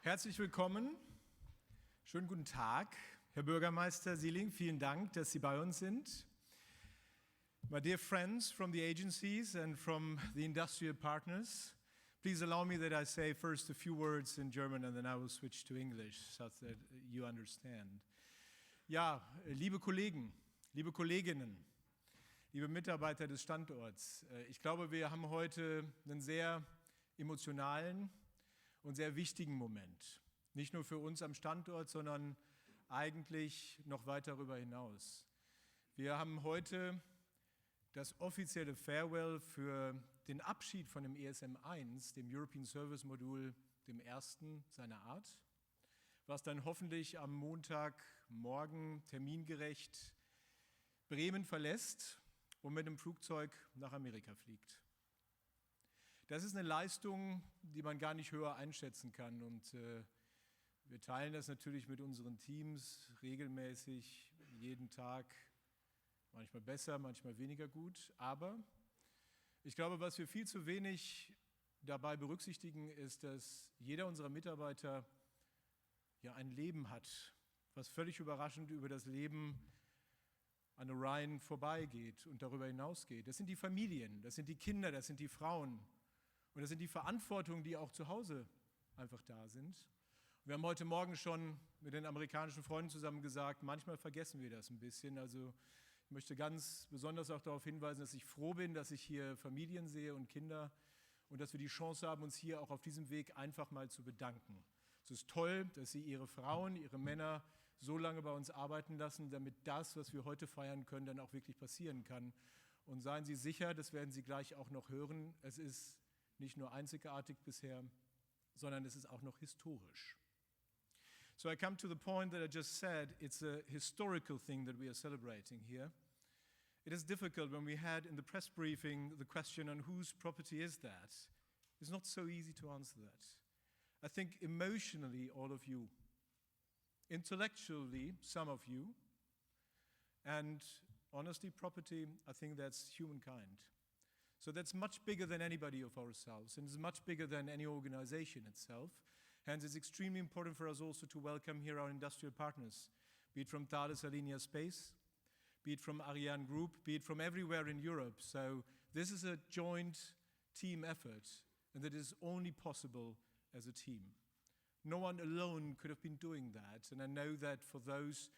Herzlich willkommen. Schönen guten Tag, Herr Bürgermeister Sieling. Vielen Dank, dass Sie bei uns sind. My dear friends from the agencies and from the industrial partners, please allow me that I say first a few words in German and then I will switch to English so that you understand. Ja, liebe Kollegen, liebe Kolleginnen, liebe Mitarbeiter des Standorts, ich glaube, wir haben heute einen sehr emotionalen und sehr wichtigen Moment. Nicht nur für uns am Standort, sondern eigentlich noch weit darüber hinaus. Wir haben heute das offizielle Farewell für den Abschied von dem ESM 1, dem European Service Modul, dem ersten seiner Art, was dann hoffentlich am Montagmorgen termingerecht Bremen verlässt und mit dem Flugzeug nach Amerika fliegt. Das ist eine Leistung, die man gar nicht höher einschätzen kann und wir teilen das natürlich mit unseren Teams regelmäßig, jeden Tag, manchmal besser, manchmal weniger gut, aber ich glaube, was wir viel zu wenig dabei berücksichtigen, ist, dass jeder unserer Mitarbeiter ja ein Leben hat, was völlig überraschend über das Leben an Orion vorbeigeht und darüber hinausgeht. Das sind die Familien, das sind die Kinder, das sind die Frauen. Und das sind die Verantwortungen, die auch zu Hause einfach da sind. Wir haben heute Morgen schon mit den amerikanischen Freunden zusammen gesagt, manchmal vergessen wir das ein bisschen. Also ich möchte ganz besonders auch darauf hinweisen, dass ich froh bin, dass ich hier Familien sehe und Kinder und dass wir die Chance haben, uns hier auch auf diesem Weg einfach mal zu bedanken. Es ist toll, dass Sie Ihre Frauen, Ihre Männer so lange bei uns arbeiten lassen, damit das, was wir heute feiern können, dann auch wirklich passieren kann. Und seien Sie sicher, das werden Sie gleich auch noch hören, es ist nicht nur einzigartig bisher, sondern es ist auch noch historisch. So I come to the point that I just said, it's a historical thing that we are celebrating here. It is difficult when we had in the press briefing the question on whose property is that. It's not so easy to answer that. I think emotionally all of you, intellectually some of you, and honestly property, I think that's humankind. So that's much bigger than anybody of ourselves, and it's much bigger than any organization itself. Hence, it's extremely important for us also to welcome here our industrial partners, be it from Thales Alenia Space, be it from Ariane Group, be it from everywhere in Europe. So this is a joint team effort, and that is only possible as a team. No one alone could have been doing that, and I know that for those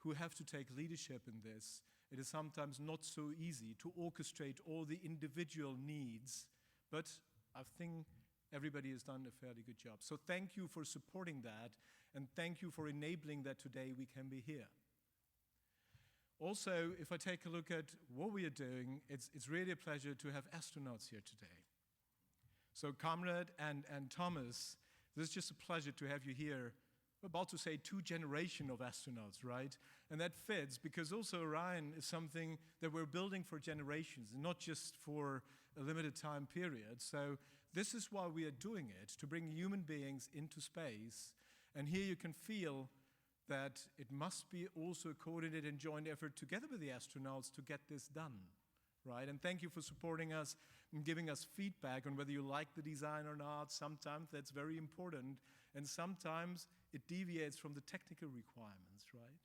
who have to take leadership in this, it is sometimes not so easy to orchestrate all the individual needs, but I think everybody has done a fairly good job. So thank you for supporting that, and thank you for enabling that today we can be here. Also, if I take a look at what we are doing, it's really a pleasure to have astronauts here today. So Comrade and Thomas, this is just a pleasure to have you here. We're about to say 2 generations of astronauts, right? And that fits because also Orion is something that we're building for generations, not just for a limited time period. So this is why we are doing it, to bring human beings into space. And here you can feel that it must be also a coordinated and joint effort together with the astronauts to get this done. Right? And thank you for supporting us and giving us feedback on whether you like the design or not. Sometimes that's very important, and sometimes it deviates from the technical requirements, right?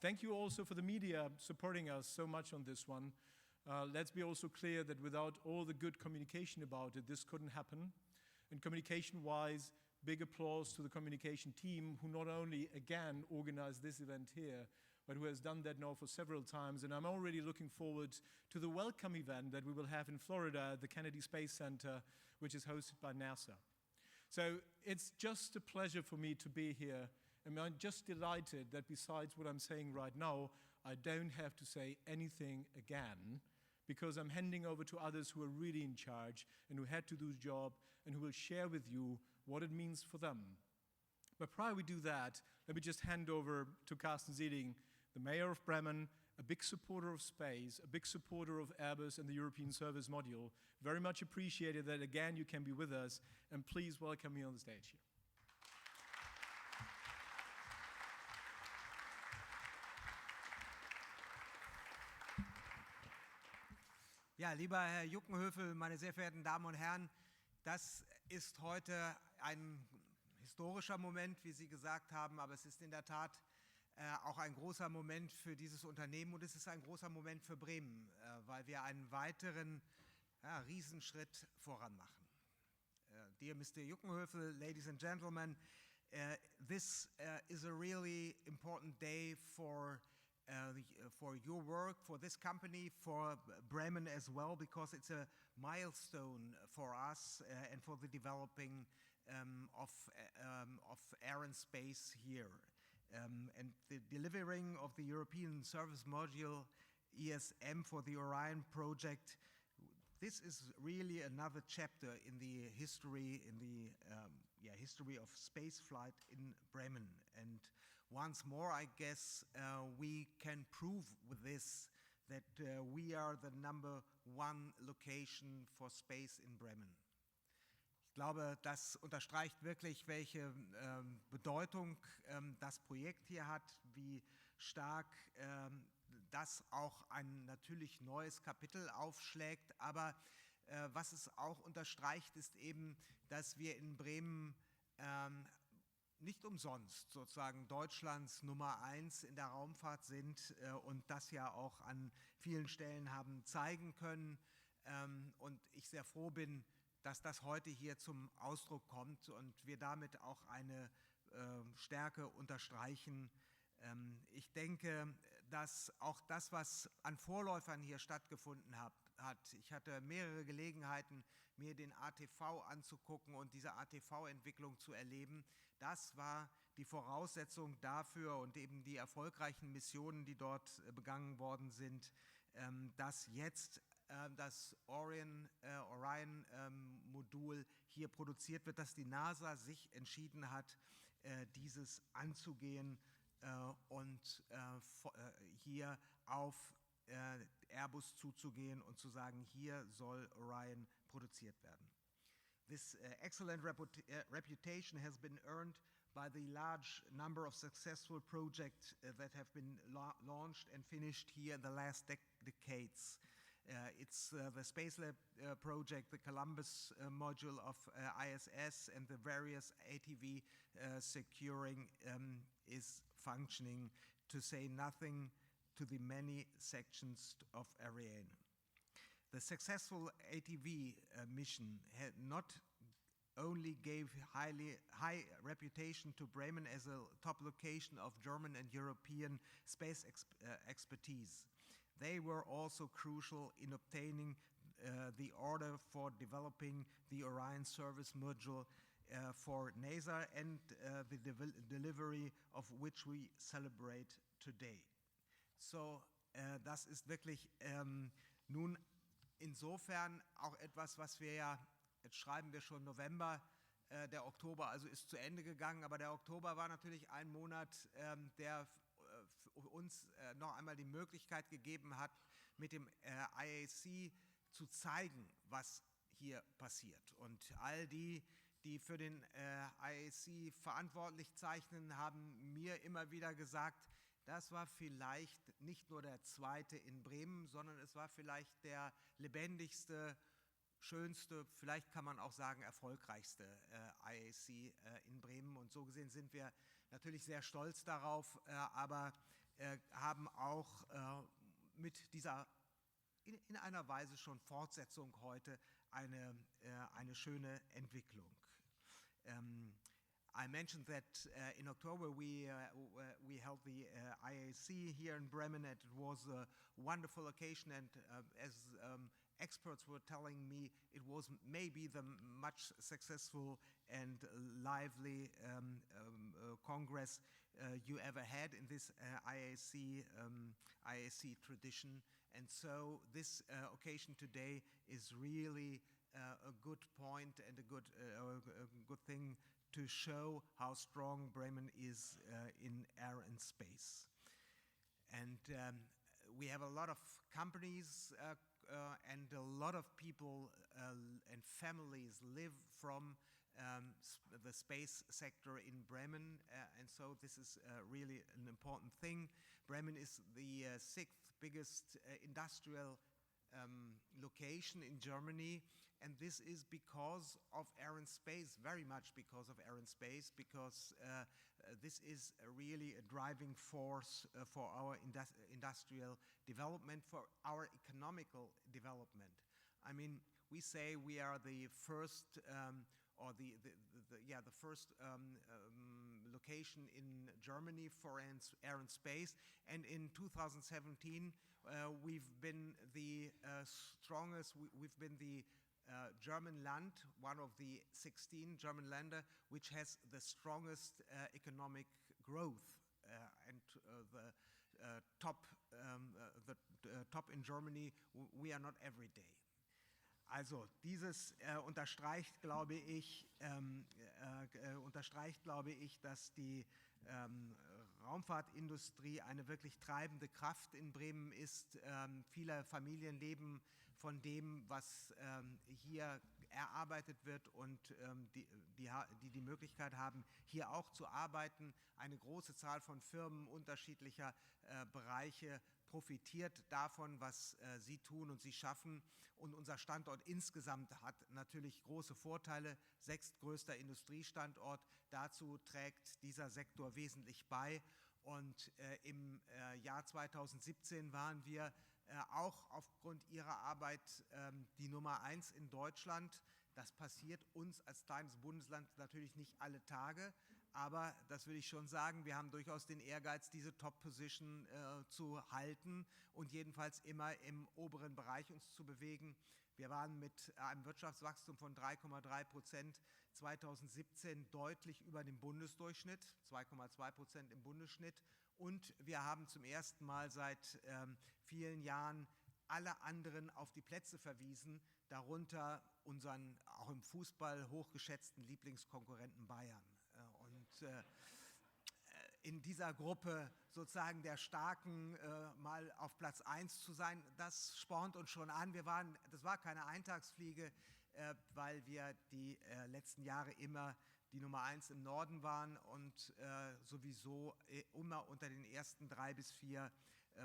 Thank you also for the media supporting us so much on this one. Let's be also clear that without all the good communication about it, this couldn't happen. And communication-wise, big applause to the communication team who not only, again, organized this event here, but who has done that now for several times. And I'm already looking forward to the welcome event that we will have in Florida at the Kennedy Space Center, which is hosted by NASA. So it's just a pleasure for me to be here. And I'm just delighted that besides what I'm saying right now, I don't have to say anything again, because I'm handing over to others who are really in charge and who had to do the job and who will share with you what it means for them. But prior we do that, let me just hand over to Carsten Sieling, the mayor of Bremen, a big supporter of space, a big supporter of Airbus and the European Service Module. Very much appreciated that again you can be with us, and please welcome me on the stage here. Ja, lieber Herr Juckenhöfel, meine sehr verehrten Damen und Herren, das ist heute ein historischer Moment, wie Sie gesagt haben, aber es ist in der Tat auch ein großer Moment für dieses Unternehmen und es ist ein großer Moment für Bremen, weil wir einen weiteren Riesenschritt voran machen. Dear Mr. Juckenhöfel, ladies and gentlemen, this is a really important day for your work, for this company, for Bremen as well, because it's a milestone for us and for the developing of aerospace here. And the delivering of the European Service Module ESM for the Orion project, this is really another chapter in the history, history of spaceflight in Bremen. And once more, I guess we can prove with this that we are the #1 location for space in Bremen. Ich glaube, das unterstreicht wirklich, welche Bedeutung das Projekt hier hat, wie stark das auch ein natürlich neues Kapitel aufschlägt. Aber was es auch unterstreicht, ist eben, dass wir in Bremen nicht umsonst sozusagen Deutschlands Nummer 1 in der Raumfahrt sind und das ja auch an vielen Stellen haben zeigen können. Und ich sehr froh bin, dass das heute hier zum Ausdruck kommt und wir damit auch eine Stärke unterstreichen. Ich denke, dass auch das, was an Vorläufern hier stattgefunden hat, ich hatte mehrere Gelegenheiten, mir den ATV anzugucken und diese ATV-Entwicklung zu erleben. Das war die Voraussetzung dafür und eben die erfolgreichen Missionen, die dort begangen worden sind, dass jetzt das Orion-Modul hier produziert wird, dass die NASA sich entschieden hat, dieses anzugehen und hier auf Airbus zuzugehen und zu sagen, hier soll Orion produziert werden. This excellent reputation has been earned by the large number of successful projects that have been launched and finished here in the last decades. It's the Space Lab project, the Columbus module of ISS, and the various ATV securing is functioning, to say nothing to the many sections of Orion. The successful ATV mission had not only gave high reputation to Bremen as a top location of German and European space expertise. They were also crucial in obtaining the order for developing the Orion service module for NASA and the delivery of which we celebrate today. So, das ist wirklich nun insofern auch etwas, was wir ja, jetzt schreiben wir schon November, der Oktober also ist zu Ende gegangen, aber der Oktober war natürlich ein Monat, der uns noch einmal die Möglichkeit gegeben hat, mit dem IAC zu zeigen, was hier passiert. Und all die für den IAC verantwortlich zeichnen, haben mir immer wieder gesagt, das war vielleicht nicht nur der zweite in Bremen, sondern es war vielleicht der lebendigste, schönste, vielleicht kann man auch sagen erfolgreichste IAC in Bremen. Und so gesehen sind wir natürlich sehr stolz darauf, aber haben auch mit dieser in einer Weise schon Fortsetzung heute eine schöne Entwicklung. I mentioned that in October we held the IAC here in Bremen, and it was a wonderful occasion, and as experts were telling me, it was maybe the much successful and lively Congress you ever had in this IAC tradition. And so this occasion today is really a good point and a good thing to show how strong Bremen is in air and space. And we have a lot of companies and a lot of people and families live from the space sector in Bremen, and so this is really an important thing. Bremen is the 6th biggest industrial location in Germany, and this is because of aerospace, very much because of aerospace, because this is really a driving force for our industrial development, for our economical development. I mean, we say we are the first, or the first location in Germany for aerospace, and in 2017 we've been the strongest. We've been the German land, one of the 16 German Länder, which has the strongest economic growth, and the top in Germany. We are not every day. Also dieses unterstreicht, glaube ich, dass die Raumfahrtindustrie eine wirklich treibende Kraft in Bremen ist. Viele Familien leben von dem, was hier erarbeitet wird, und die Möglichkeit haben, hier auch zu arbeiten. Eine große Zahl von Firmen unterschiedlicher Bereiche profitiert davon, was sie tun und sie schaffen. Und unser Standort insgesamt hat natürlich große Vorteile. Sechstgrößter Industriestandort. Dazu trägt dieser Sektor wesentlich bei. Und im Jahr 2017 waren wir auch aufgrund ihrer Arbeit die Nummer 1 in Deutschland. Das passiert uns als kleines Bundesland natürlich nicht alle Tage, aber das will ich schon sagen, wir haben durchaus den Ehrgeiz, diese Top-Position zu halten und jedenfalls immer im oberen Bereich uns zu bewegen. Wir waren mit einem Wirtschaftswachstum von 3,3% 2017 deutlich über dem Bundesdurchschnitt, 2,2% im Bundesschnitt, und wir haben zum ersten Mal seit vielen Jahren alle anderen auf die Plätze verwiesen, darunter unseren auch im Fußball hochgeschätzten Lieblingskonkurrenten Bayern. Und in dieser Gruppe sozusagen der Starken mal auf Platz 1 zu sein, das spornt uns schon an. Das war keine Eintagsfliege, weil wir die letzten Jahre immer die Nummer 1 im Norden waren und sowieso immer unter den ersten 3 bis 4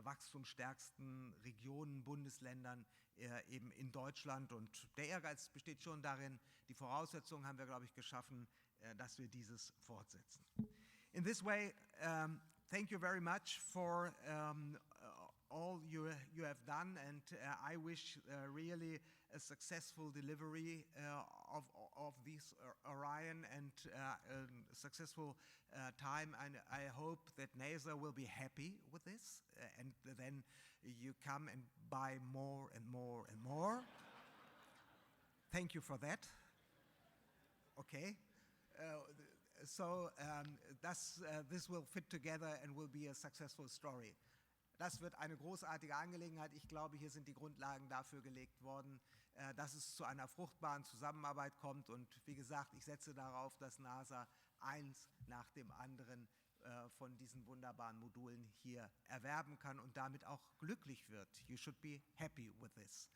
wachstumsstärksten Regionen, Bundesländern eben in Deutschland. Und der Ehrgeiz besteht schon darin, die Voraussetzungen haben wir, glaube ich, geschaffen, dass wir dieses fortsetzen. In this way, thank you very much for all you have done, and I wish really a successful delivery of this Orion, and a successful time. And I hope that NASA will be happy with this, and then you come and buy more and more and more. Thank you for that. Okay. So this will fit together and will be a successful story. Das wird eine großartige Angelegenheit. Ich glaube, hier sind die Grundlagen dafür gelegt worden, dass es zu einer fruchtbaren Zusammenarbeit kommt. Und wie gesagt, ich setze darauf, dass NASA eins nach dem anderen von diesen wunderbaren Modulen hier erwerben kann und damit auch glücklich wird. You should be happy with this.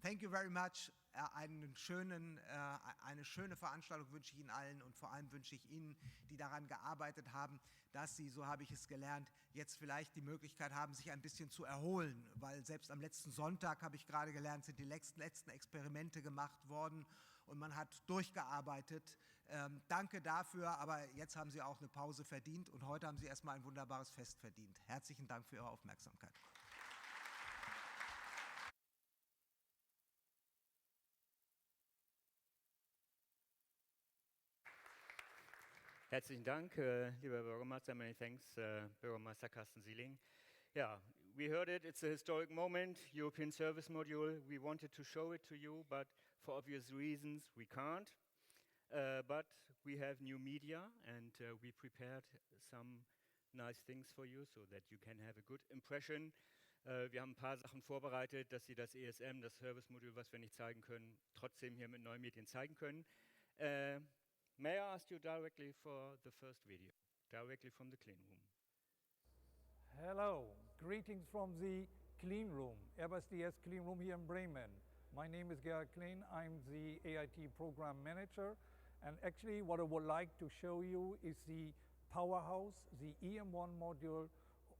Thank you very much. Eine schöne Veranstaltung wünsche ich Ihnen allen, und vor allem wünsche ich Ihnen, die daran gearbeitet haben, dass Sie, so habe ich es gelernt, jetzt vielleicht die Möglichkeit haben, sich ein bisschen zu erholen, weil selbst am letzten Sonntag, habe ich gerade gelernt, sind die letzten Experimente gemacht worden und man hat durchgearbeitet. Danke dafür, aber jetzt haben Sie auch eine Pause verdient und heute haben Sie erstmal ein wunderbares Fest verdient. Herzlichen Dank für Ihre Aufmerksamkeit. Herzlichen Dank, lieber Bürgermeister. Many thanks, Bürgermeister Carsten Sieling. Yeah, we heard it. It's a historic moment. European Service Module. We wanted to show it to you, but for obvious reasons we can't. But we have new media, and we prepared some nice things for you, so that you can have a good impression. Wir haben ein paar Sachen vorbereitet, dass Sie das ESM, das Service Module, was wir nicht zeigen können, trotzdem hier mit neuen Medien zeigen können. May I ask you directly for the first video, directly from the clean room? Hello, greetings from the clean room, Airbus DS clean room here in Bremen. My name is Gerhard Klein, I'm the AIT program manager, and actually what I would like to show you is the powerhouse, the EM1 module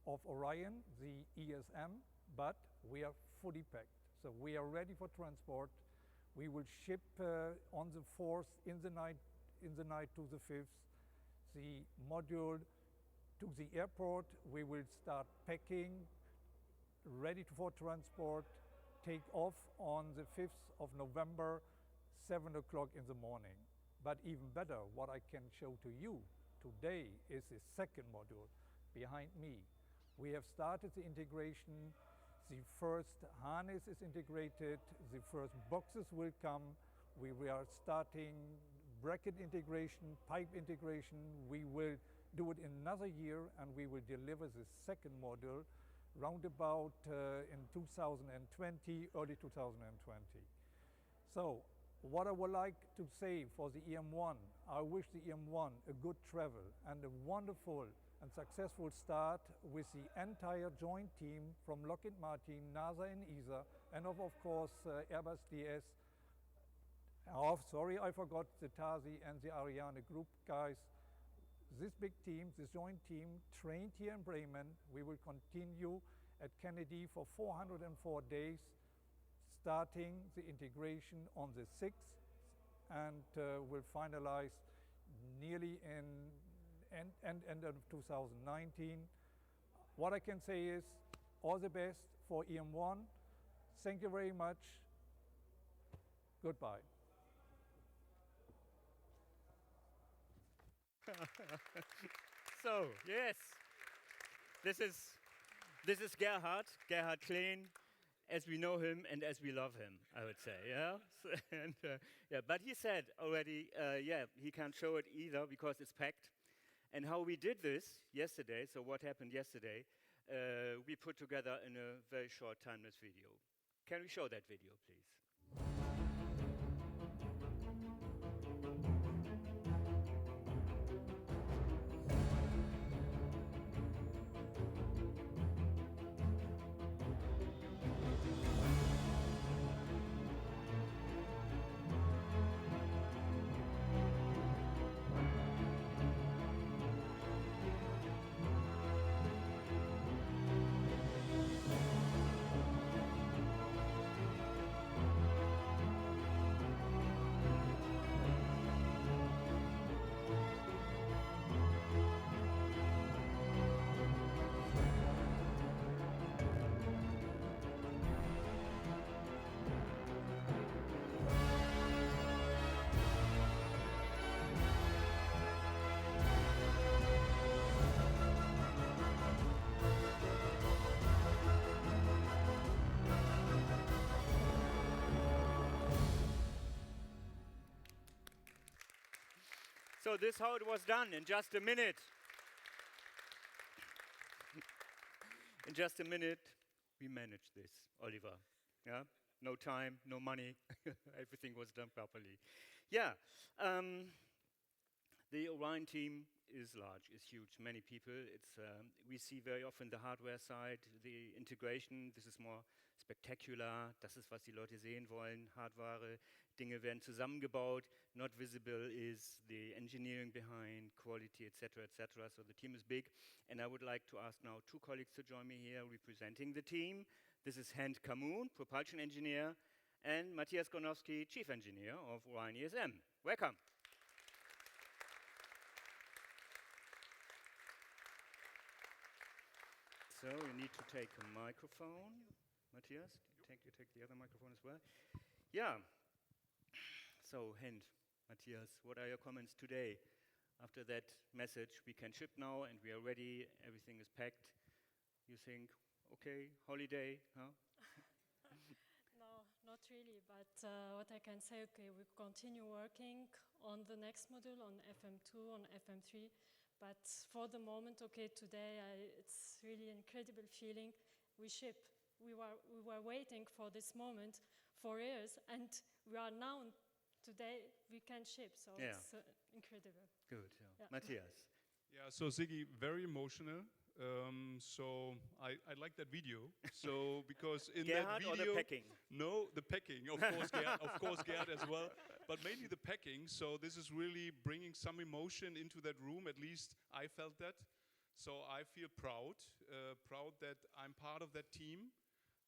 of Orion, the ESM, but we are fully packed. So we are ready for transport. We will ship on the 4th in the night to the 5th the module to the airport. We will start packing, ready for transport, take off on the 5th of November, 7 o'clock in the morning. But even better, what I can show to you today is the second module behind me. We have started the integration. The first harness is integrated. The first boxes will come. We are starting bracket integration, pipe integration. We will do it in another year, and we will deliver the second module roundabout in 2020, early 2020. So what I would like to say for the EM1, I wish the EM1 a good travel and a wonderful and successful start with the entire joint team from Lockheed Martin, NASA and ESA, and of course Airbus DS. Oh, sorry, I forgot the TASI and the Ariane group guys. This big team, this joint team, trained here in Bremen. We will continue at Kennedy for 404 days, starting the integration on the 6th, and will finalize nearly in end of 2019. What I can say is all the best for EM1. Thank you very much. Goodbye. So, yes, this is Gerhard Klein, as we know him and as we love him, I would say, yeah? And, yeah, but he said already, yeah, he can't show it either because it's packed. And how we did this yesterday, so what happened yesterday, we put together in a very short timeless video. Can we show that video, please? So this is how it was done in just a minute. In just a minute, we managed this, Oliver. Yeah, no time, no money. Everything was done properly. Yeah, the Orion team is large, is huge, many people. It's, we see very often the hardware side, the integration. This is more spectacular. Das ist, was die Leute sehen wollen. Hardware, Dinge werden zusammengebaut. Not visible is the engineering behind, quality, etc., etc. So the team is big. And I would like to ask now two colleagues to join me here representing the team. This is Hent Kamoun, propulsion engineer, and Matthias Gornowski, chief engineer of Orion ESM. Welcome. So you need to take a microphone. Matthias, you take the other microphone as well. Yeah. So, Hent, Matthias, what are your comments today? After that message, we can ship now and we are ready, everything is packed. You think, okay, holiday, huh? No, not really, but what I can say, okay, we continue working on the next module, on FM2, on FM3, but for the moment, okay, today it's really an incredible feeling. We ship. We were waiting for this moment for years, and we are now, today, we can ship, so yeah. It's incredible. Good, yeah. Matthias. Yeah, so Siggy, very emotional. So I like that video. So because in Gerhard that video, or the packing? No, the packing, of course, Gerhard as well, but mainly the packing. So this is really bringing some emotion into that room. At least I felt that. So I feel proud, proud that I'm part of that team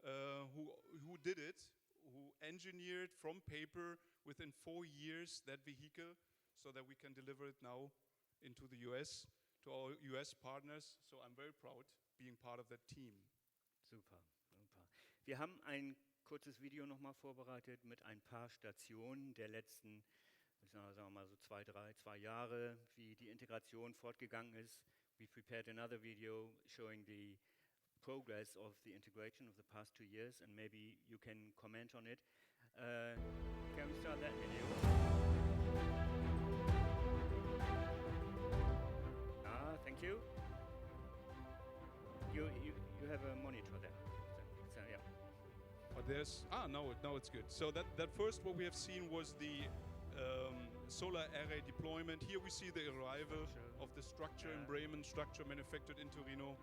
who did it, who engineered from paper within 4 years that vehicle so that we can deliver it now into the US, to our US partners. So I'm very proud being part of that team. Super, super. Wir haben ein kurzes Video nochmal vorbereitet mit ein paar Stationen der letzten, sagen wir mal so 2 Jahre, wie die Integration fortgegangen ist. We prepared another video showing the progress of the integration of the past 2 years, and maybe you can comment on it. Can we start that video? Thank you. You have a monitor there. So, yeah. But there's now it's good. So that first what we have seen was the solar array deployment. Here we see the arrival of the structure in Bremen, structure manufactured in Torino.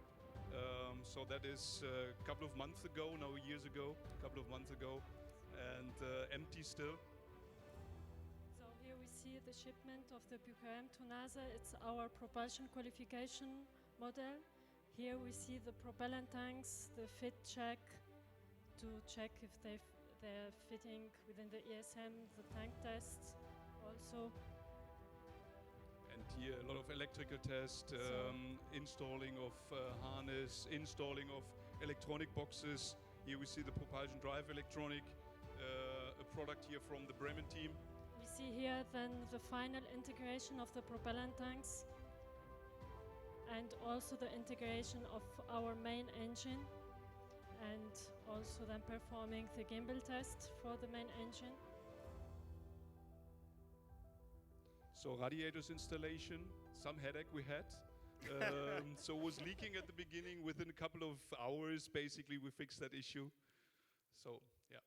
So that is a couple of months ago, now years ago, a couple of months ago, and empty still. So here we see the shipment of the BQM to NASA. It's our propulsion qualification model. Here we see the propellant tanks, the fit check, to check if they're fitting within the ESM, the tank tests also. And here a lot of electrical test, installing of harness, installing of electronic boxes. Here we see the propulsion drive electronic, a product here from the Bremen team. We see here then the final integration of the propellant tanks and also the integration of our main engine, and also then performing the gimbal test for the main engine. So radiators installation, some headache we had. So it was leaking at the beginning. Within a couple of hours, basically, we fixed that issue. So, yeah.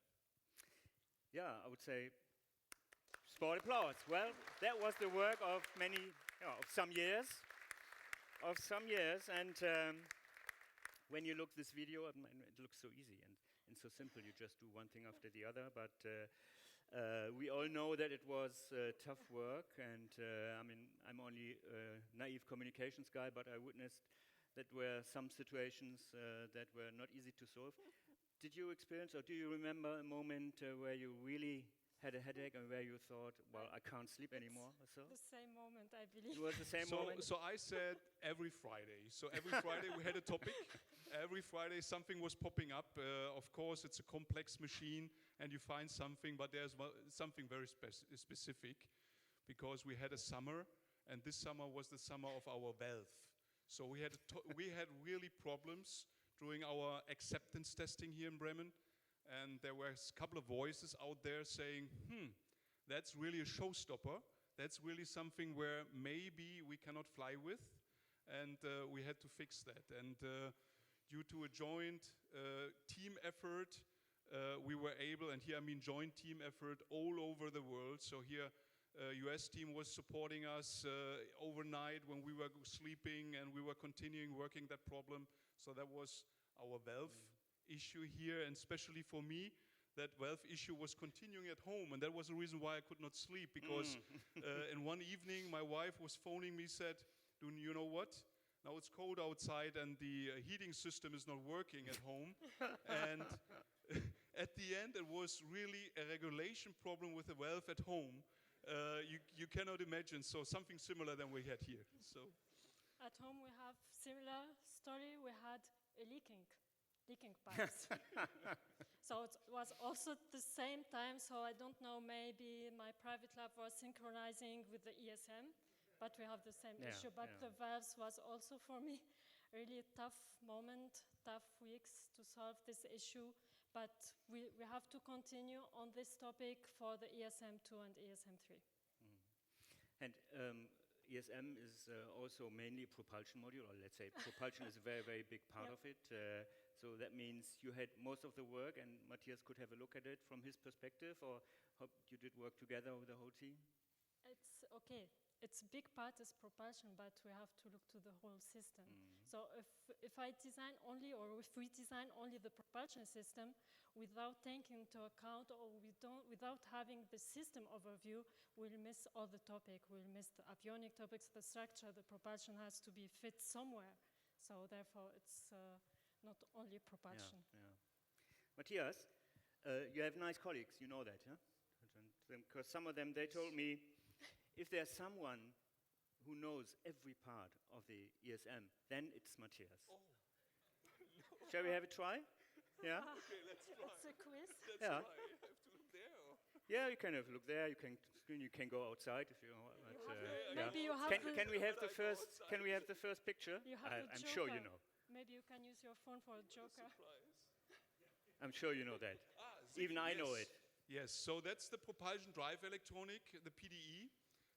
Yeah, I would say sport applause. Well, that was the work of of some years. And when you look this video, it looks so easy and so simple. You just do one thing after the other. But we all know that it was tough work. And I mean, I'm only a naive communications guy, but I witnessed that were some situations that were not easy to solve. Did you experience, or do you remember a moment where you really had a headache and where you thought, well, I can't sleep anymore? So? The same moment, I believe. It was the same moment? So I said every Friday. So every Friday we had a topic. Every Friday something was popping up. Of course, it's a complex machine and you find something, but there's something very specific, because we had a summer, and this summer was the summer of our valve. So we had really problems during our acceptance testing here in Bremen. And there were a couple of voices out there saying, that's really a showstopper. That's really something where maybe we cannot fly with. And we had to fix that. And due to a joint team effort, we were able, and here I mean joint team effort all over the world. So here, US team was supporting us overnight when we were sleeping, and we were continuing working that problem. So that was our valve issue here, and especially for me, that valve issue was continuing at home, and that was the reason why I could not sleep, because in one evening my wife was phoning me, said, you know what? Now it's cold outside and the heating system is not working at home. And at the end it was really a regulation problem with the valve at home. You cannot imagine, so something similar than we had here. So at home we have similar story. We had a leaking pipes. So it was also the same time, so I don't know, maybe my private lab was synchronizing with the ESM, but we have the same issue. But the valves was also for me really a tough moment, tough weeks to solve this issue. But we have to continue on this topic for the ESM2 and ESM3. And ESM is also mainly a propulsion module, or let's say propulsion is a very, very big part of it. So that means you had most of the work, and Matthias could have a look at it from his perspective, or how you did work together with the whole team? It's okay. It's a big part is propulsion, but we have to look to the whole system. So if I design only, or if we design only the propulsion system without taking into account, or without having the system overview, we'll miss all the topic. We'll miss the avionic topics, the structure. The propulsion has to be fit somewhere. So therefore, it's not only propulsion. Yeah. Matthias, You have nice colleagues, you know that, huh? Because some of them, they told me, if there's someone who knows every part of the ESM, then it's Matthias. Oh. Shall we have a try? Yeah? Okay, let's try. It's a quiz. Let's Yeah. try. You have to look there. Or? Yeah, you can have a look there. You can go outside if you want. Maybe you have Can we have the first? Can we have the first picture? You have the I'm sure you joker. know. Maybe you can use your phone for a joker. Surprise. I'm sure you know that. Ziggy, Even I know yes. it. Yes, so that's the propulsion drive electronic, the PDE,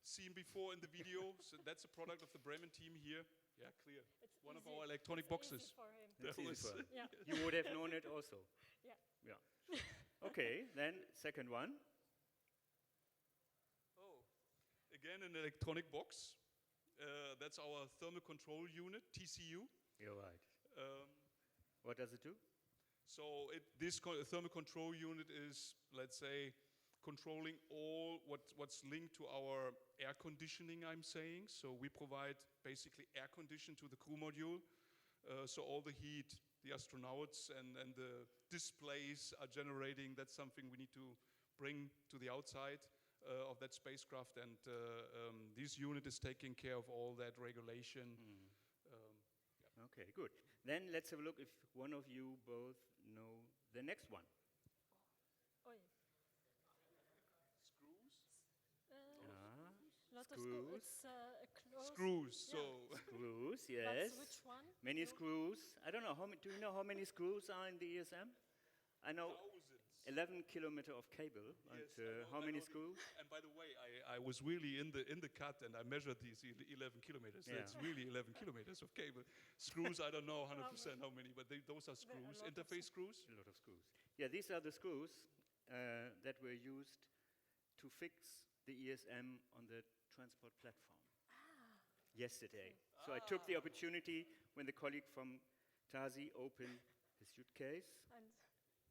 seen before in the video. So that's a product of the Bremen team here. Yeah, clear. It's One of easy. our electronic It's boxes. easy for him. It's easy for him. Yeah. You would have known it also. Yeah. Yeah. Okay, then second one. Oh, again an electronic box. That's our thermal control unit, TCU. You're right. Um, What does it do? So this thermal control unit is, let's say, controlling all what's linked to our air conditioning, I'm saying. So we provide basically air condition to the crew module. So all the heat the astronauts and the displays are generating, that's something we need to bring to the outside of that spacecraft. And this unit is taking care of all that regulation. Okay, good. Then let's have a look if one of you both know the next one. Oi. Screws? Not Screws. It's a close. Screws, Yeah. so Screws, yes. But which one? Many You- screws. I don't know, do you know how many screws are in the ESM? I know thousands. 11 kilometer of cable. Yes, And I know, how I many know. screws? And by the way, I was really in the cut and I measured these 11 kilometers. Yeah. That's really 11 kilometers of cable. Screws, I don't know 100% how many, but those are There are screws. a lot of Interface screws? A lot of screws. Yeah, these are the screws that were used to fix the ESM on the transport platform yesterday. So I took the opportunity when the colleague from TASI opened his suitcase And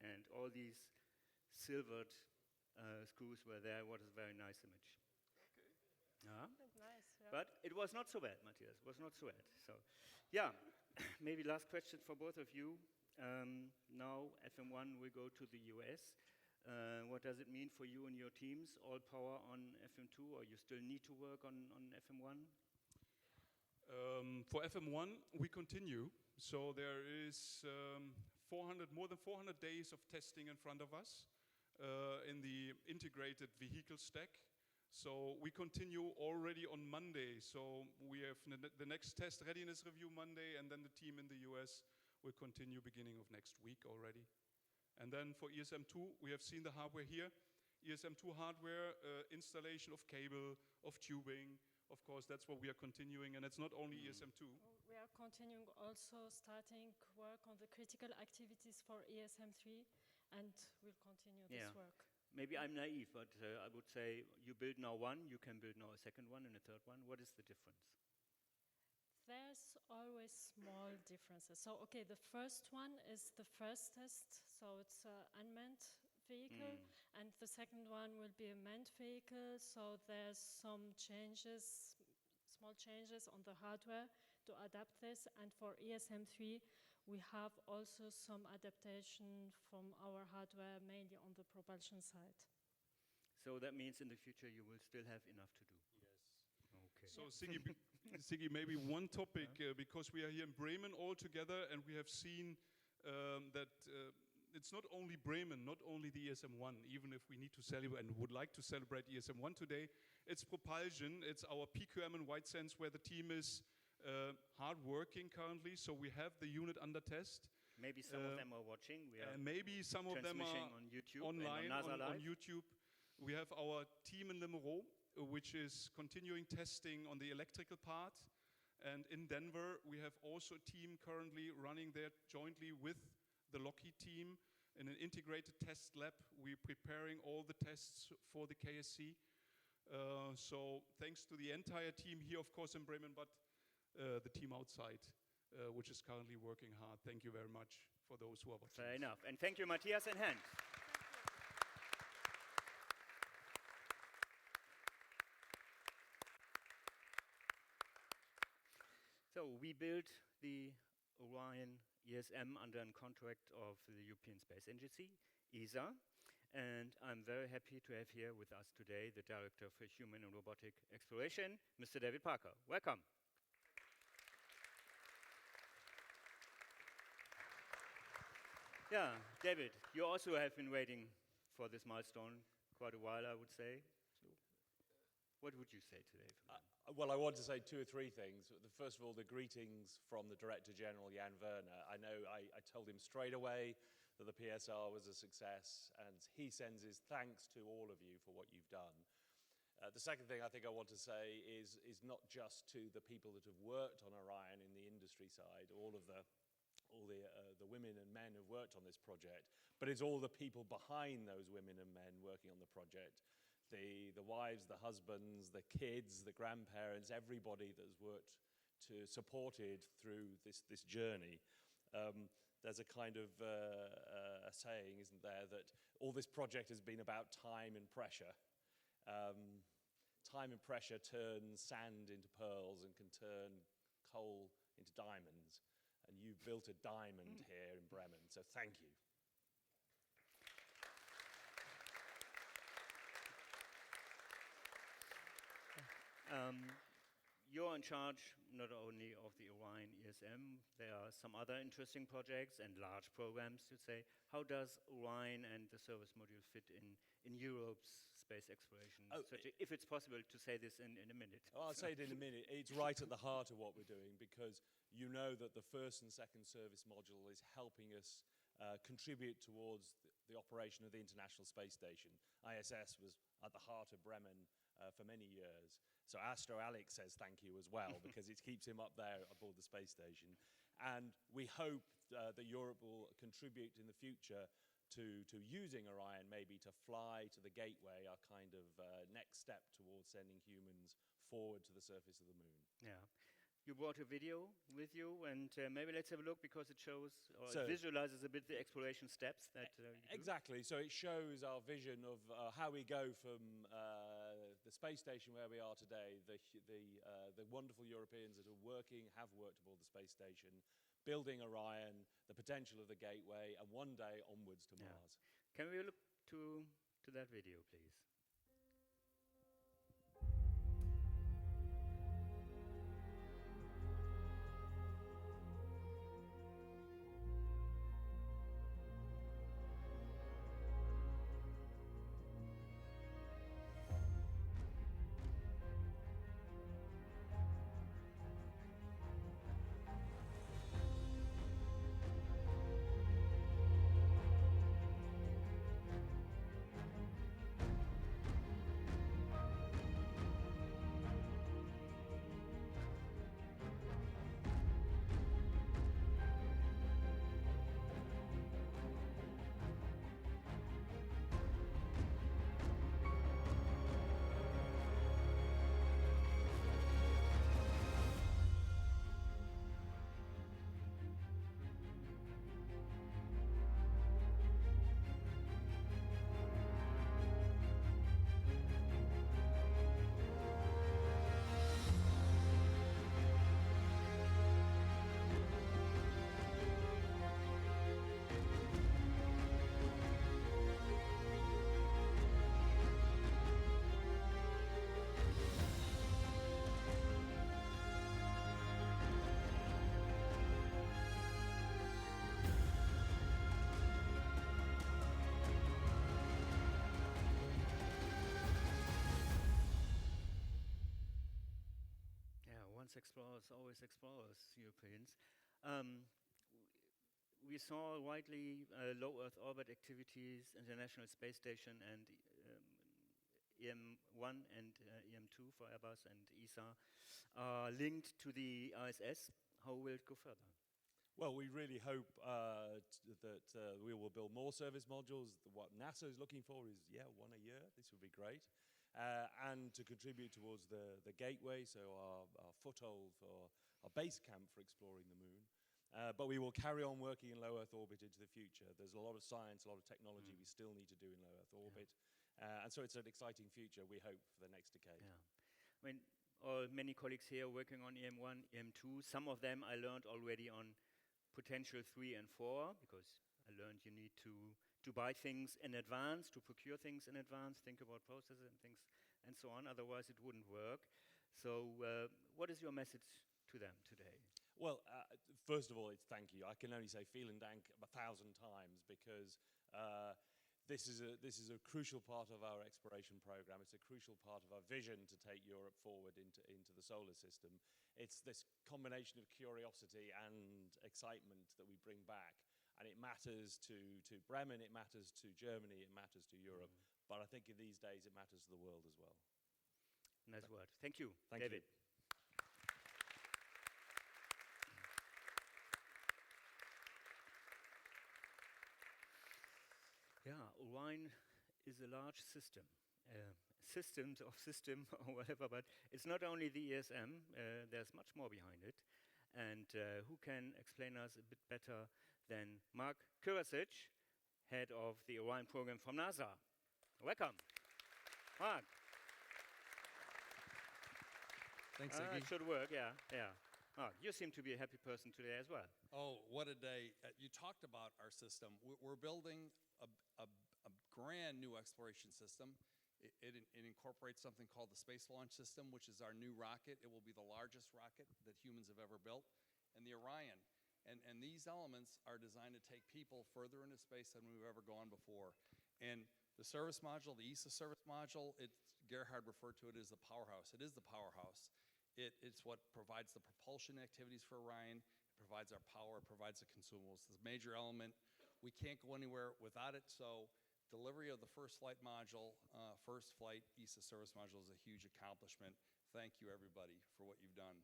and all these silvered screws were there. What a very nice image. Yeah. nice. Yeah. But it was not so bad, Matthias. It was not so bad. So, yeah, maybe last question for both of you. Now FM1 will go to the US. What does it mean for you and your teams? All power on FM2, or you still need to work on FM1? For FM1, we continue. So there is more than 400 days of testing in front of us in the integrated vehicle stack. So we continue already on Monday. So we have the next test readiness review Monday, and then the team in the US will continue beginning of next week already. And then for ESM2, we have seen the hardware here. ESM2 hardware, installation of cable, of tubing. Of course, that's what we are continuing, and it's not only ESM2. we are continuing also starting work on the critical activities for ESM3, and we'll continue Yeah. this work. Maybe I'm naive, but I would say you build now one, you can build now a second one and a third one. What is the difference? There's always small differences. So, okay, the first one is the first test, so it's an unmanned vehicle, and the second one will be a manned vehicle, so there's some changes, small changes on the hardware to adapt this, and for ESM3, we have also some adaptation from our hardware, mainly on the propulsion side. So that means in the future you will still have enough to do. Okay. So Siggy, maybe one topic, because we are here in Bremen all together, and we have seen that it's not only Bremen, not only the ESM1, even if we need to celebrate and would like to celebrate ESM1 today, it's propulsion, it's our PQM and White Sands where the team is hard working currently, so we have the unit under test. Maybe some of them are watching. We are And maybe some of them transmitting are on YouTube online, and on NASA on Live. YouTube. We have our team in Limereau, which is continuing testing on the electrical part. And in Denver, we have also a team currently running there jointly with the Lockheed team in an integrated test lab. We're preparing all the tests for the KSC. So thanks to the entire team here, of course, in Bremen, but the team outside, which is currently working hard. Thank you very much for those who are watching. Fair enough. And thank you, Matthias and Hand. So we built the Orion ESM under a contract of the European Space Agency, ESA. And I'm very happy to have here with us today the Director for Human and Robotic Exploration, Mr. David Parker. Welcome. Yeah, David, you also have been waiting for this milestone quite a while, I would say. So what would you say today? Well, I want to say 2 or 3 things. First of all, the greetings from the Director General, Jan Werner. I know I told him straight away that the PSR was a success, and he sends his thanks to all of you for what you've done. The second thing I think I want to say is not just to the people that have worked on Orion in the industry side, all the women and men who've worked on this project, but it's all the people behind those women and men working on the project. The wives, the husbands, the kids, the grandparents, everybody that's worked to supported through this journey. There's a kind of a saying, isn't there, that all this project has been about time and pressure. Time and pressure turn sand into pearls and can turn coal into diamonds. And you've built a diamond here in Bremen, so thank you. You're in charge not only of the Orion ESM, there are some other interesting projects and large programs, to say. How does Orion and the service module fit in Europe's space exploration? If it's possible to say this in a minute. I'll say it in a minute. It's right at the heart of what we're doing, because you know that the first and second service module is helping us contribute towards the operation of the International Space Station. ISS was at the heart of Bremen for many years. So Astro Alex says thank you as well, because it keeps him up there aboard the space station. And we hope that Europe will contribute in the future to using Orion, maybe to fly to the gateway, our kind of next step towards sending humans forward to the surface of the moon. Yeah. You brought a video with you, and maybe let's have a look, because it shows, or it visualizes a bit the exploration steps that you do. Exactly. So it shows our vision of how we go from the space station where we are today, the wonderful Europeans that have worked aboard the space station, building Orion, the potential of the gateway, and one day onwards to Mars. Can we look to that video, please? Explorers, always explorers, Europeans. We saw widely low Earth orbit activities, International Space Station, and EM1 and EM2 for Airbus and ESA are linked to the ISS. How will it go further? Well, we really hope that we will build more service modules. What NASA is looking for is, one a year. This would be great. And to contribute towards the gateway, so our foothold for our base camp for exploring the moon. But we will carry on working in low Earth orbit into the future. There's a lot of science, a lot of technology we still need to do in low Earth orbit. And so it's an exciting future, we hope, for the next decade. Yeah. I mean, many colleagues here working on EM1, EM2. Some of them I learned already on potential 3 and 4, because I learned you need to to buy things in advance, to procure things in advance, think about processes and things and so on. Otherwise, it wouldn't work. So what is your message to them today? Well, first of all, it's thank you. I can only say vielen Dank 1,000 times because this is a crucial part of our exploration program. It's a crucial part of our vision to take Europe forward into the solar system. It's this combination of curiosity and excitement that we bring back. And it matters to Bremen, it matters to Germany, it matters to Europe. But I think in these days it matters to the world as well. Nice word. Thank you, Thank David. you. Yeah, Orion is a large system. Systems of system or whatever, but it's not only the ESM, there's much more behind it. And who can explain us a bit better than Mark Kurasic, head of the Orion program from NASA. Welcome. Mark. Thanks, Iggy. It should work, yeah. Mark, you seem to be a happy person today as well. Oh, what a day. You talked about our system. We're building a brand new exploration system. It incorporates something called the Space Launch System, which is our new rocket. It will be the largest rocket that humans have ever built. And the Orion. And these elements are designed to take people further into space than we've ever gone before. And the service module, the ESA service module, Gerhard referred to it as the powerhouse. It is the powerhouse. It's what provides the propulsion activities for Orion. It provides our power. It provides the consumables. It's a major element. We can't go anywhere without it. So delivery of the first flight module, first flight ESA service module is a huge accomplishment. Thank you, everybody, for what you've done.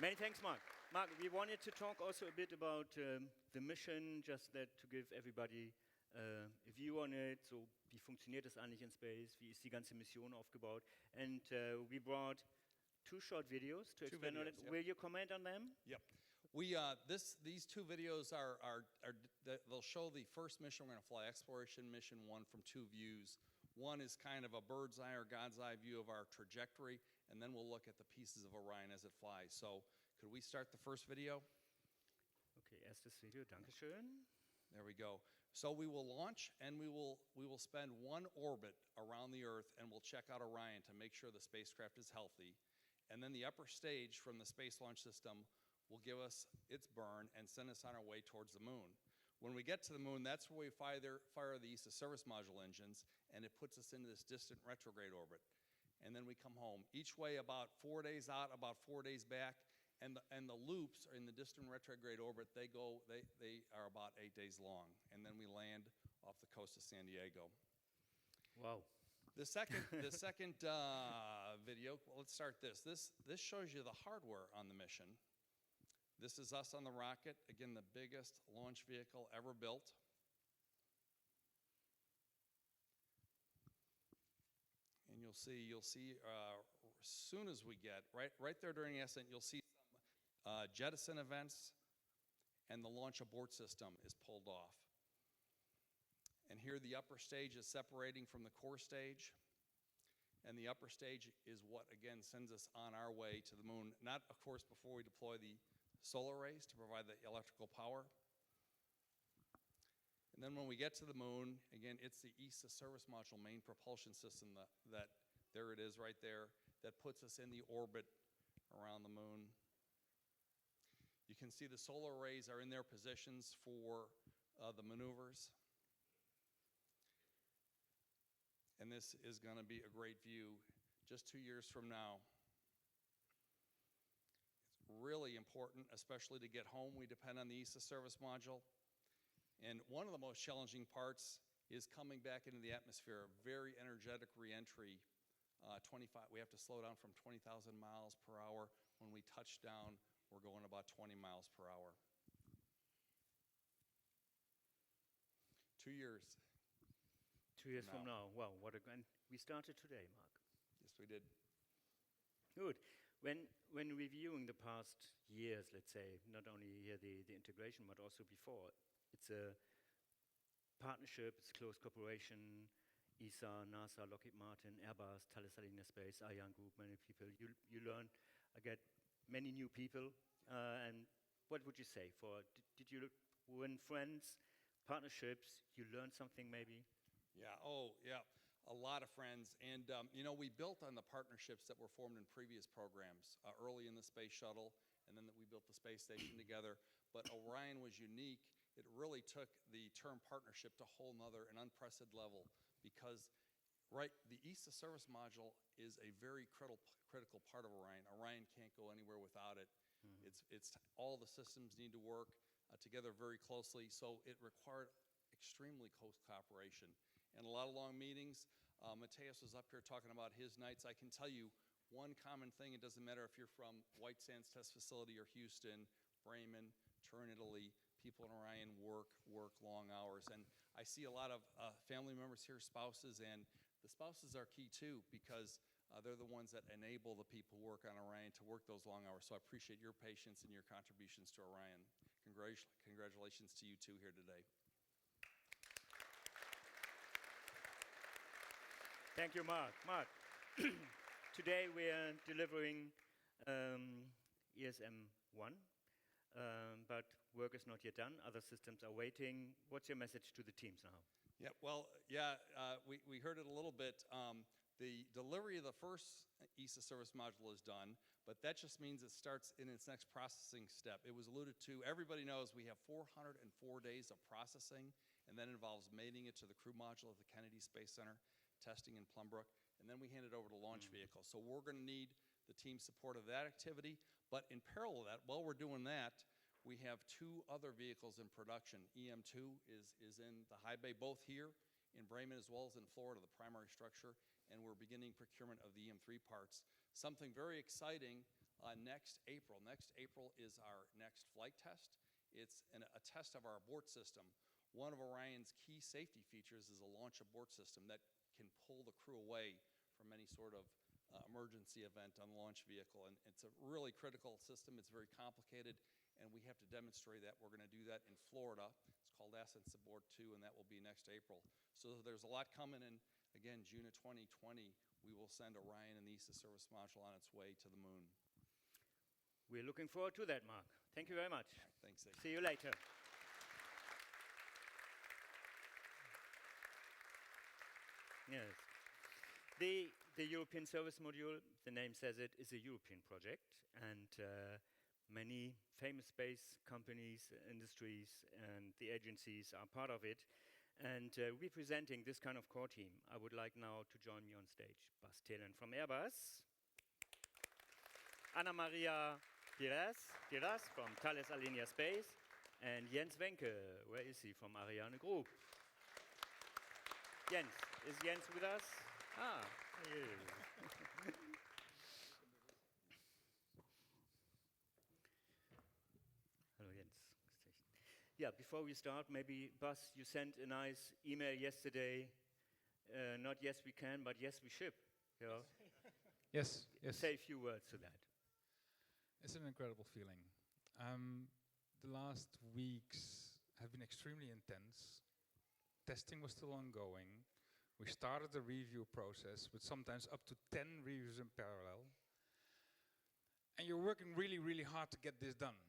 Many thanks, Mark. Mark, we wanted to talk also a bit about the mission, just that to give everybody a view on it. So, wie funktioniert das eigentlich in Space? Wie ist die ganze Mission aufgebaut? And we brought two short videos to explain on it. Yep. Will you comment on them? Yep. These two videos they'll show the first mission we're going to fly, exploration mission 1, from two views. One is kind of a bird's eye or God's eye view of our trajectory, and then we'll look at the pieces of Orion as it flies. So, could we start the first video? Okay, erstes Video, Dankeschön. There we go. So we will launch, and we will spend one orbit around the Earth, and we'll check out Orion to make sure the spacecraft is healthy. And then the upper stage from the Space Launch System will give us its burn and send us on our way towards the moon. When we get to the moon, that's where we fire the ESA service module engines, and it puts us into this distant retrograde orbit. And then we come home. Each way about 4 days out, about 4 days back, and the loops in the distant retrograde orbit, they are about 8 days long. And then we land off the coast of San Diego. Wow. The second video, well, let's start this. This shows you the hardware on the mission. This is us on the rocket, again, the biggest launch vehicle ever built. And you'll see, as soon as we get, right there during the ascent, you'll see some jettison events, and the launch abort system is pulled off. And here the upper stage is separating from the core stage. And the upper stage is what, again, sends us on our way to the moon. Not, of course, before we deploy the solar arrays to provide the electrical power. And then when we get to the moon, again, it's the ESA service module main propulsion system that there it is right there, that puts us in the orbit around the moon. You can see the solar arrays are in their positions for the maneuvers. And this is going to be a great view just 2 years from now. It's really important, especially to get home. We depend on the ESA service module. And one of the most challenging parts is coming back into the atmosphere, a very energetic reentry. We have to slow down from 20,000 miles per hour. When we touch down, we're going about 20 miles per hour. 2 years. 2 years from now. Wow, what a grand. We started today, Mark. Yes, we did. Good. When reviewing the past years, let's say, not only here the integration, but also before, it's a partnership, it's close cooperation, ESA, NASA, Lockheed Martin, Airbus, Thales Alenia Space, Ariane Group, many people. You learn, I get many new people, and what would you say? Did you win friends, partnerships? You learned something maybe? Yeah, a lot of friends. And, we built on the partnerships that were formed in previous programs, early in the space shuttle, and then that we built the space station together. But Orion was unique. It really took the term partnership to a whole nother and unprecedented level because, the ESA service module is a very critical part of Orion. Orion can't go anywhere without it. It's all the systems need to work together very closely, so it required extremely close cooperation and a lot of long meetings. Mateus was up here talking about his nights. I can tell you one common thing. It doesn't matter if you're from White Sands Test Facility or Houston, Bremen, Turin, Italy. People in Orion work long hours. And I see a lot of family members here, spouses, and the spouses are key too because they're the ones that enable the people who work on Orion to work those long hours. So I appreciate your patience and your contributions to Orion. Congratulations to you two here today. Thank you, Mark. Mark, today we are delivering ESM 1, but work is not yet done. Other systems are waiting. What's your message to the teams now? We heard it a little bit. The delivery of the first ESA service module is done, but that just means it starts in its next processing step. It was alluded to. Everybody knows we have 404 days of processing, and that involves mating it to the crew module at the Kennedy Space Center, testing in Plumbrook, and then we hand it over to launch vehicle. So we're going to need the team's support of that activity. But in parallel to that, while we're doing that, we have two other vehicles in production. EM2 is in the high bay, both here in Bremen as well as in Florida, the primary structure, and we're beginning procurement of the EM3 parts. Something very exciting next April. Next April is our next flight test. It's a test of our abort system. One of Orion's key safety features is a launch abort system that can pull the crew away from any sort of emergency event on the launch vehicle. And it's a really critical system. It's very complicated, and we have to demonstrate that. We're going to do that in Florida. It's called Ascent Abort 2, and that will be next April. So there's a lot coming, and again, June of 2020, we will send Orion and the ESA service module on its way to the moon. We're looking forward to that, Mark. Thank you very much. Right, thanks, Dave. See you later. Yes. The European Service Module, the name says it, is a European project, and many famous space companies, industries, and the agencies are part of it. And we're presenting this kind of core team. I would like now to join me on stage. Bas Thelen from Airbus, Anna Maria Piras from Thales Alenia Space, and Jens Wenke, where is he, from Ariane Group. Jens, is Jens with us? Ah, here he is. Hello, Jens. Yeah, before we start, maybe, Bas, you sent a nice email yesterday. Not yes we can, but yes we ship. You know? Yes. Say a few words to that. It's an incredible feeling. The last weeks have been extremely intense. Testing was still ongoing. We started the review process with sometimes up to 10 reviews in parallel. And you're working really, really hard to get this done.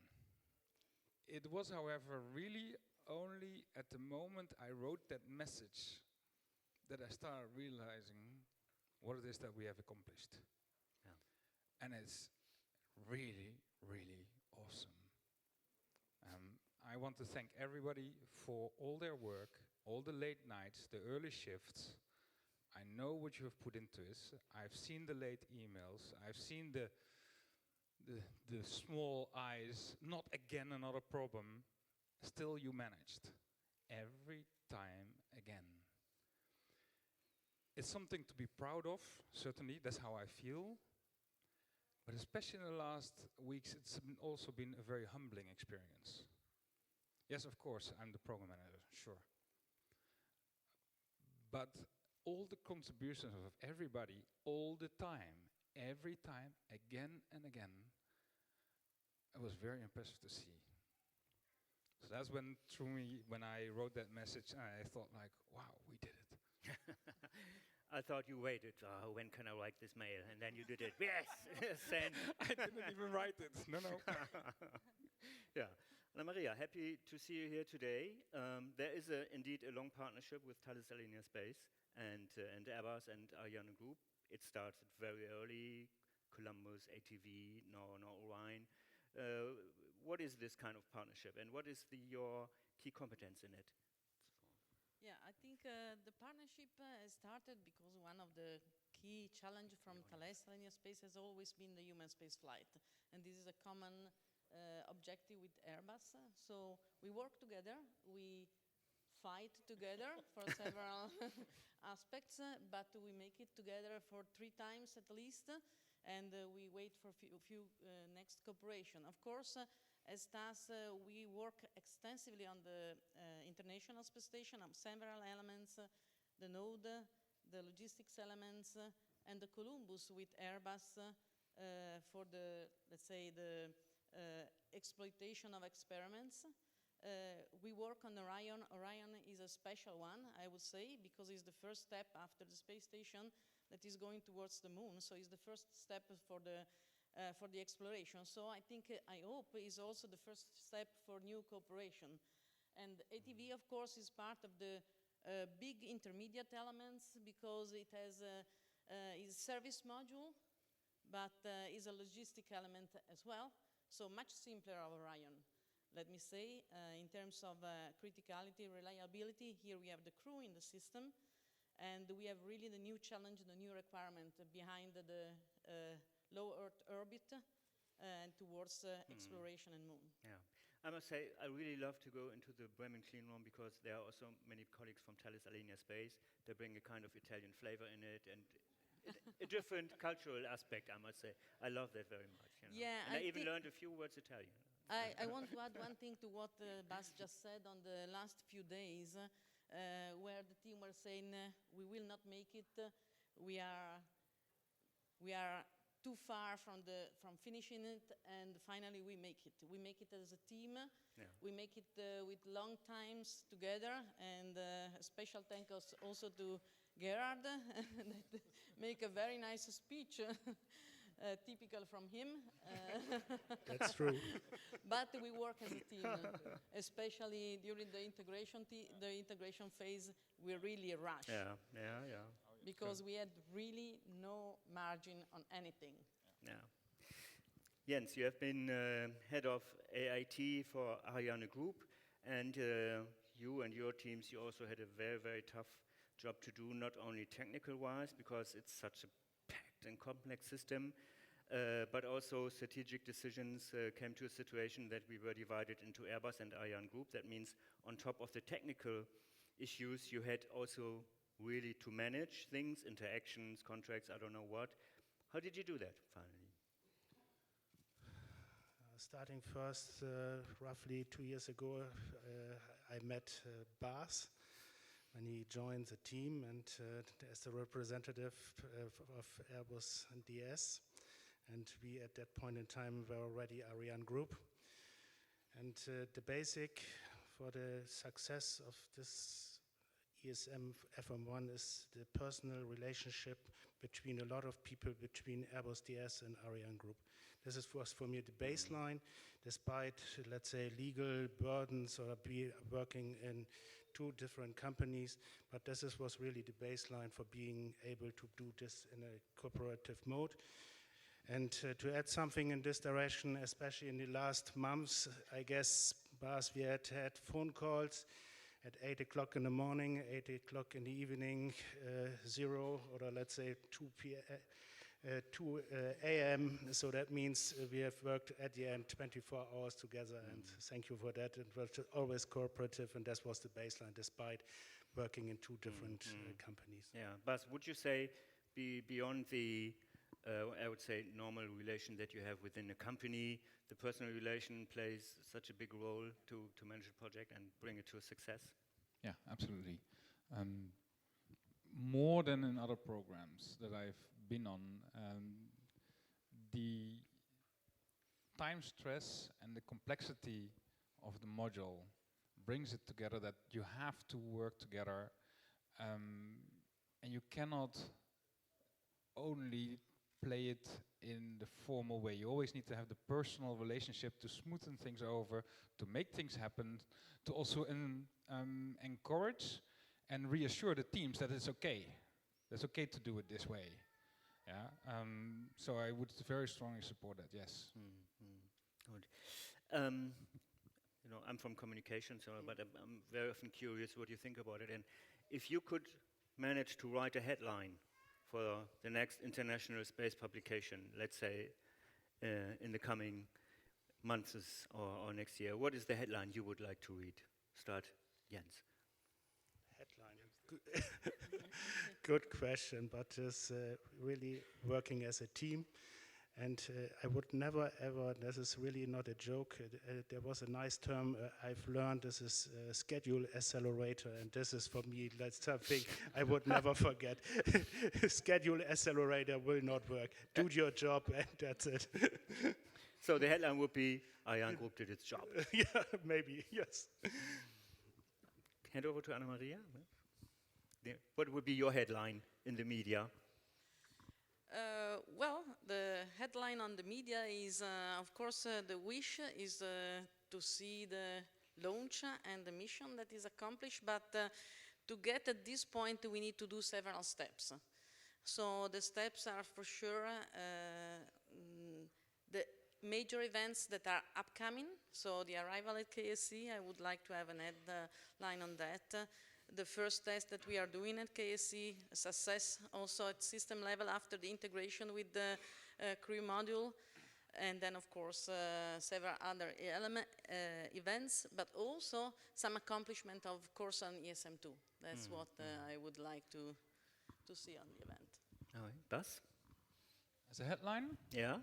It was, however, really only at the moment I wrote that message that I started realizing what it is that we have accomplished. Yeah. And it's really, really awesome. I want to thank everybody for all their work, all the late nights, the early shifts. I know what you have put into this. I've seen the late emails. I've seen the small eyes, not again another problem. Still you managed. Every time again. It's something to be proud of, certainly, that's how I feel. But especially in the last weeks, it's also been a very humbling experience. Yes, of course, I'm the program manager, sure. But all the contributions of everybody, all the time, every time, again and again, it was very impressive to see. So that's when, through me, when I wrote that message, I thought like, wow, we did it. I thought you waited, when can I write this mail? And then you did it. Yes, send. I didn't even write it, no. Yeah. Anna Maria, happy to see you here today. There is indeed a long partnership with Thales Alenia Space and Airbus and Ariane Group. It started very early, Columbus, ATV, now Orion. What is this kind of partnership, and what is your key competence in it? Yeah, I think the partnership has started because one of the key challenges from Thales Alenia Space has always been the human space flight. And this is a common objective with Airbus. So we work together, we fight together for several aspects, but we make it together for 3 times at least, and we wait for few next cooperation. Of course, as TAS, we work extensively on the International Space Station on several elements, the node, the logistics elements, and the Columbus with Airbus for the, let's say, the exploitation of experiments. We work on Orion. Orion is a special one, I would say, because it's the first step after the space station that is going towards the moon. So it's the first step for the exploration. So I think, I hope, is also the first step for new cooperation. And ATV, of course, is part of the big intermediate elements because it has is a service module, but is a logistic element as well. So much simpler of Orion. Let me say, in terms of criticality, reliability, here we have the crew in the system, and we have really the new challenge, the new requirement behind the low Earth orbit and towards exploration and moon. Yeah, I must say, I really love to go into the Bremen clean room because there are also many colleagues from Thales Alenia Space. They bring a kind of Italian flavor in it and a different cultural aspect, I must say. I love that very much. You know? Yeah, and I even learned a few words Italian. I want to add one thing to what Bas just said on the last few days, where the team were saying, we will not make it, we are too far from finishing it, and finally we make it. We make it as a team. Yeah. We make it with long times together, and a special thanks also to Gerhard, that make a very nice speech, typical from him. That's true. But we work as a team, especially during the integration phase. We really rush. Yeah. Because we had really no margin on anything. Yeah. Jens, you have been head of AIT for Ariane Group, and you and your teams, you also had a very, very tough job to do, not only technical-wise, because it's such a packed and complex system, but also strategic decisions came to a situation that we were divided into Airbus and Ariane Group. That means on top of the technical issues, you had also really to manage things, interactions, contracts, I don't know what. How did you do that, finally? Starting first, roughly 2 years ago, I met Bas when he joined the team and as the representative of Airbus and DS. And we, at that point in time, were already Ariane Group. And the basic for the success of this ESM FM1 is the personal relationship between a lot of people, between Airbus DS and Ariane Group. This was for me the baseline, despite, let's say, legal burdens or be working in 2 different companies, but this was really the baseline for being able to do this in a cooperative mode. And to add something in this direction, especially in the last months, I guess, Bas, we had phone calls at 8 o'clock in the morning, 8 o'clock in the evening, 0, or let's say 2 a.m. So that means we have worked at the end 24 hours together, and thank you for that. It was always cooperative, and that was the baseline, despite working in 2 different companies. Yeah, but would you say, beyond the, I would say, normal relation that you have within a company, the personal relation plays such a big role to manage a project and bring it to a success? Yeah, absolutely. More than in other programs that I've been on, the time stress and the complexity of the module brings it together that you have to work together, and you cannot only play it in the formal way. You always need to have the personal relationship to smoothen things over, to make things happen, to also encourage and reassure the teams that it's okay. It's okay to do it this way. Yeah. So I would very strongly support that. Yes. Good. You know, I'm from communication, so but I'm very often curious what you think about it. And if you could manage to write a headline for the next international space publication, let's say in the coming months or next year, what is the headline you would like to read? Start, Jens. Headline. Good question, but it's really working as a team. And I would never ever, this is really not a joke, there was a nice term I've learned, this is schedule accelerator, and this is for me, that's something I would never forget. Schedule accelerator will not work. Do your job and that's it. So the headline would be, Ariane Group did its job. Yeah, maybe, yes. Hand over to Anna-Maria. What would be your headline in the media? Well, the headline on the media is, of course, the wish is to see the launch and the mission that is accomplished, but to get at this point, we need to do several steps. So the steps are for sure the major events that are upcoming. So the arrival at KSC, I would like to have an headline on that. The first test that we are doing at KSC, success also at system level after the integration with the crew module, and then of course several other events, but also some accomplishment of course on ESM2. That's what I would like to see on the event. All right. Bas? As a headline? Yeah.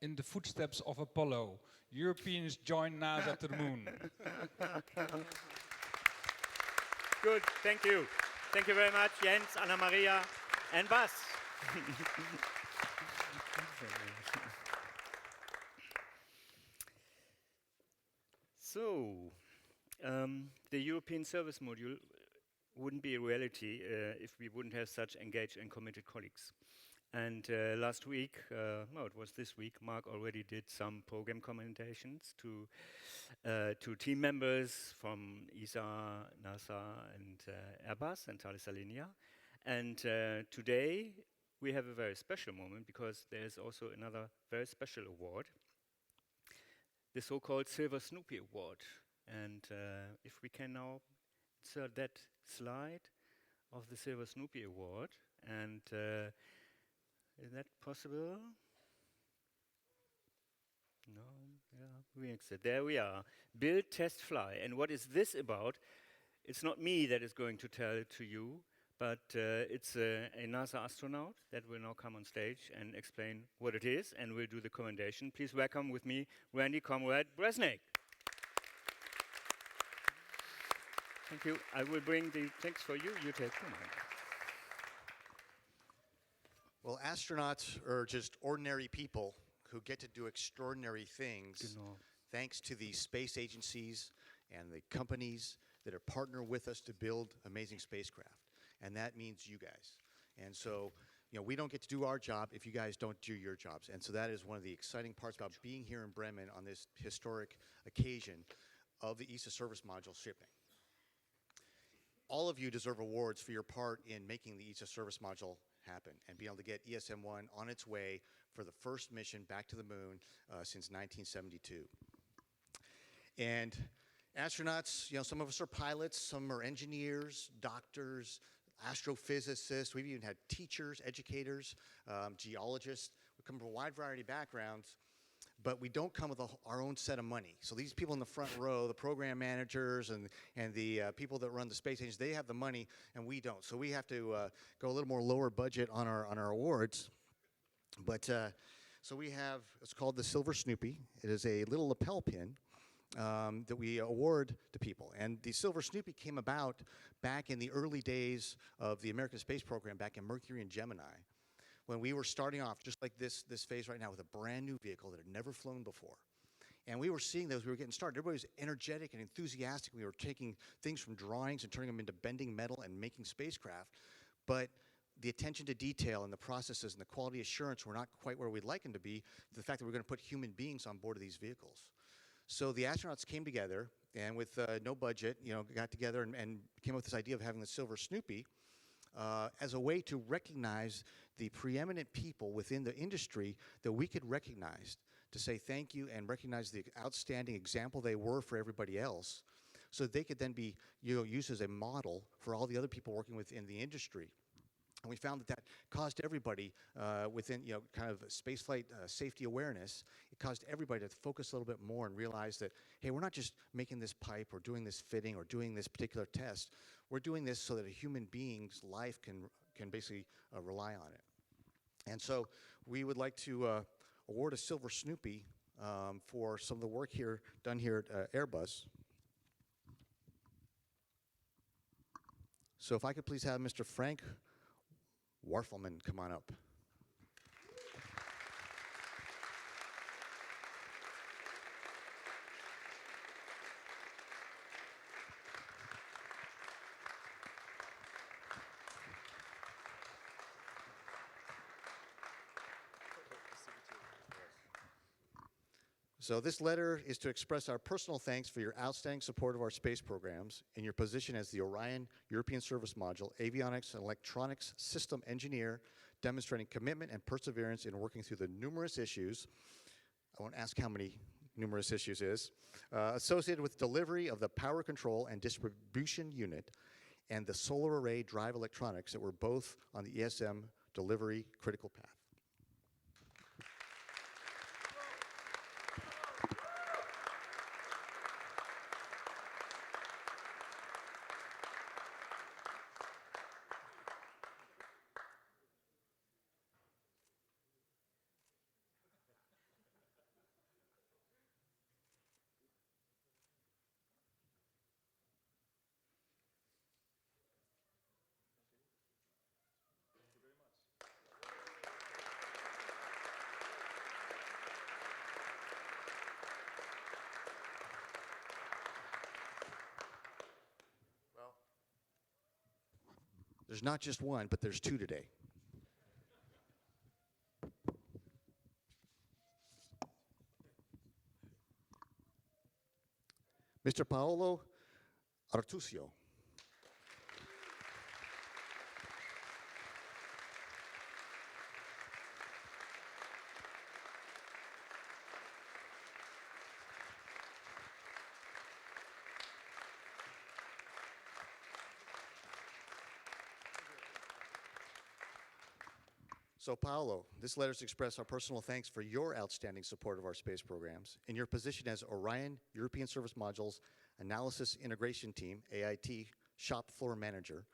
In the footsteps of Apollo, Europeans join NASA to the moon. Good, thank you. Thank you very much, Jens, Anna-Maria, and Bas. So, the European Service Module wouldn't be a reality if we wouldn't have such engaged and committed colleagues. And last week, no, it was this week, Mark already did some program commendations to team members from ESA, NASA, and Airbus and Thales Alenia. And today, we have a very special moment because there's also another very special award, the so-called Silver Snoopy Award. And if we can now insert that slide of the Silver Snoopy Award, and is that possible? No, yeah, we exit. There we are. Build, test, fly. And what is this about? It's not me that is going to tell it to you, but it's a NASA astronaut that will now come on stage and explain what it is, and will do the commendation. Please welcome with me Randy Comrade Bresnik. Thank you. I will bring the text for you. You take them. Well, astronauts are just ordinary people who get to do extraordinary things thanks to the space agencies and the companies that are partner with us to build amazing spacecraft. And that means you guys. And so, you know, we don't get to do our job if you guys don't do your jobs. And so that is one of the exciting parts about being here in Bremen on this historic occasion of the ESA service module shipping. All of you deserve awards for your part in making the ESA service module happen and be able to get ESM-1 on its way for the first mission back to the moon since 1972. And astronauts, you know, some of us are pilots, some are engineers, doctors, astrophysicists. We've even had teachers, educators, geologists. We come from a wide variety of backgrounds, but we don't come with our own set of money. So these people in the front row, the program managers and the people that run the space agency, they have the money and we don't. So we have to go a little more lower budget on our awards. But so we have, it's called the Silver Snoopy. It is a little lapel pin that we award to people. And the Silver Snoopy came about back in the early days of the American space program back in Mercury and Gemini, when we were starting off, just like this phase right now, with a brand new vehicle that had never flown before. And we were seeing those, we were getting started. Everybody was energetic and enthusiastic. We were taking things from drawings and turning them into bending metal and making spacecraft. But the attention to detail and the processes and the quality assurance were not quite where we'd like them to be, to the fact that we're going to put human beings on board of these vehicles. So the astronauts came together, and with no budget, got together and came up with this idea of having the Silver Snoopy as a way to recognize the preeminent people within the industry that we could recognize, to say thank you and recognize the outstanding example they were for everybody else, so they could then be used as a model for all the other people working within the industry. And we found that caused everybody within, kind of spaceflight safety awareness, it caused everybody to focus a little bit more and realize that, hey, we're not just making this pipe or doing this fitting or doing this particular test. We're doing this so that a human being's life can basically rely on it. And so we would like to award a Silver Snoopy for some of the work done here at Airbus. So if I could please have Mr. Frank Warfelman come on up. So this letter is to express our personal thanks for your outstanding support of our space programs and your position as the Orion European Service Module Avionics and Electronics System Engineer, demonstrating commitment and perseverance in working through the numerous issues, I won't ask how many numerous issues is, associated with delivery of the power control and distribution unit and the solar array drive electronics that were both on the ESM delivery critical path. There's not just one, but there's two today. Mr. Paolo Artusio. So Paolo, this letter is to express our personal thanks for your outstanding support of our space programs. In your position as Orion European Service Modules Analysis Integration Team, AIT, Shop Floor Manager,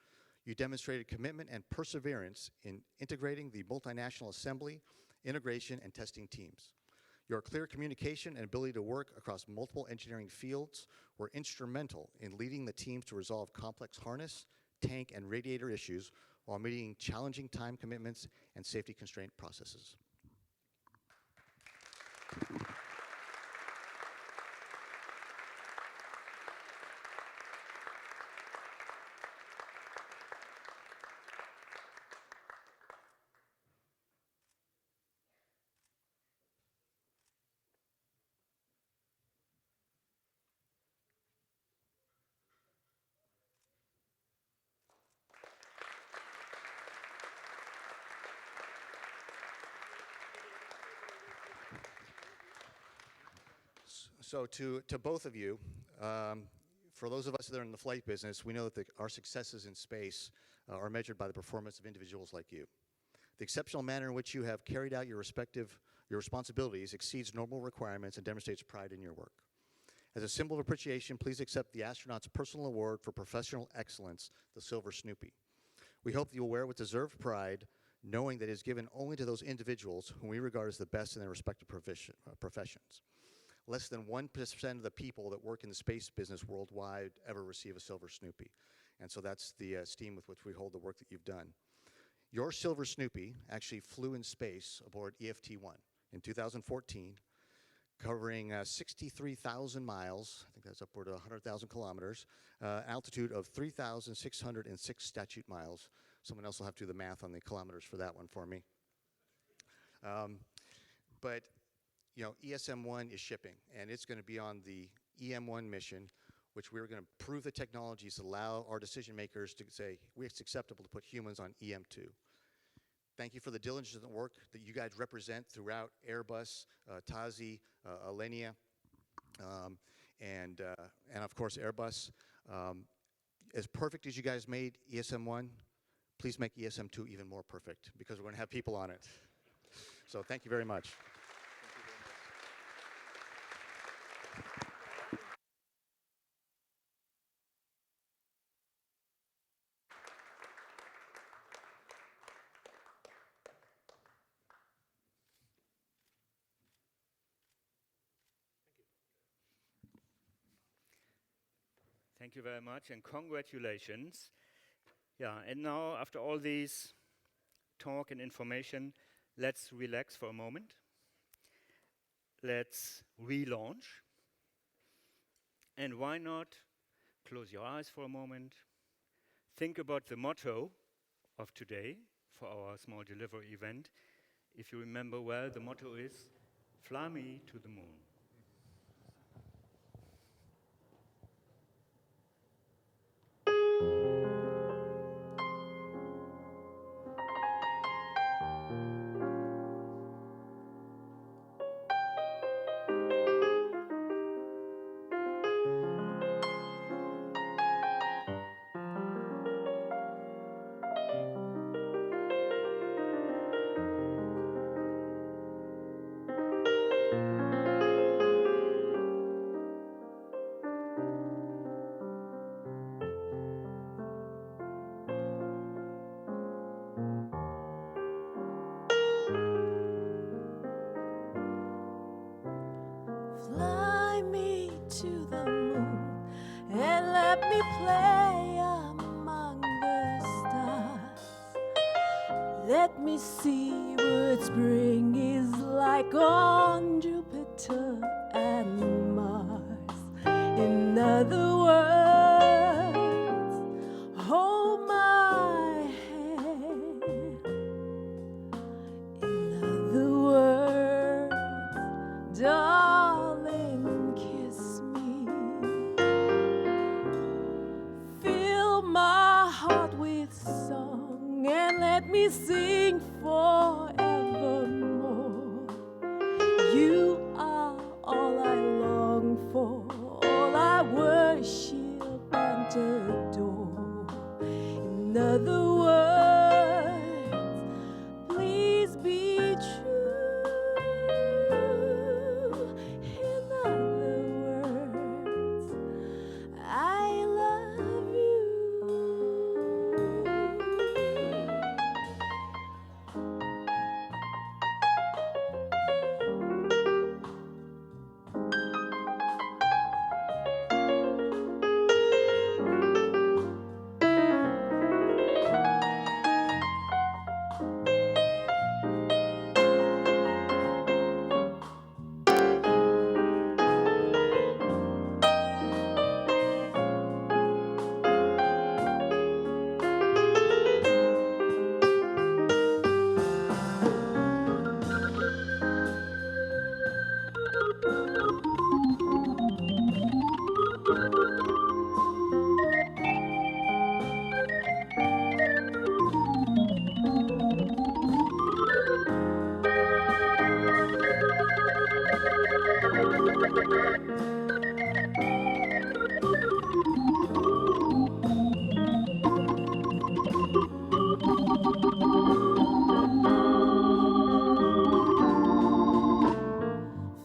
you demonstrated commitment and perseverance in integrating the multinational assembly, integration, and testing teams. Your clear communication and ability to work across multiple engineering fields were instrumental in leading the teams to resolve complex harness, tank, and radiator issues while meeting challenging time commitments and safety constraint processes. So to both of you, for those of us that are in the flight business, we know that our successes in space are measured by the performance of individuals like you. The exceptional manner in which you have carried out your responsibilities exceeds normal requirements and demonstrates pride in your work. As a symbol of appreciation, please accept the astronaut's personal award for professional excellence, the Silver Snoopy. We hope that you will wear it with deserved pride, knowing that it is given only to those individuals whom we regard as the best in their respective professions. Less than 1% of the people that work in the space business worldwide ever receive a Silver Snoopy. And so that's the esteem with which we hold the work that you've done. Your Silver Snoopy actually flew in space aboard EFT-1 in 2014, covering 63,000 miles, I think that's upward of 100,000 kilometers, altitude of 3,606 statute miles, Someone else will have to do the math on the kilometers for that one for me. But you know, ESM-1 is shipping, and it's going to be on the EM-1 mission, which we're going to prove the technologies allow our decision makers to say, it's acceptable to put humans on EM-2. Thank you for the diligent work that you guys represent throughout Airbus, Tazi, Alenia, and of course Airbus. As perfect as you guys made ESM-1, please make ESM-2 even more perfect, because we're going to have people on it. So thank you very much. Thank you very much, and congratulations. Yeah, and now, after all these talk and information, let's relax for a moment. Let's relaunch. And why not close your eyes for a moment, think about the motto of today for our small delivery event. If you remember well, the motto is, "Fly me to the moon." Fly me to the moon and let me play among the stars. Let me see what spring is like on Jupiter and Mars. In other words, hold my hand. In other words, darling, kiss me. Fill my heart with song and let me sing forevermore. You are all I long for, all I worship and adore. In other words, please be true. In other words, I love you.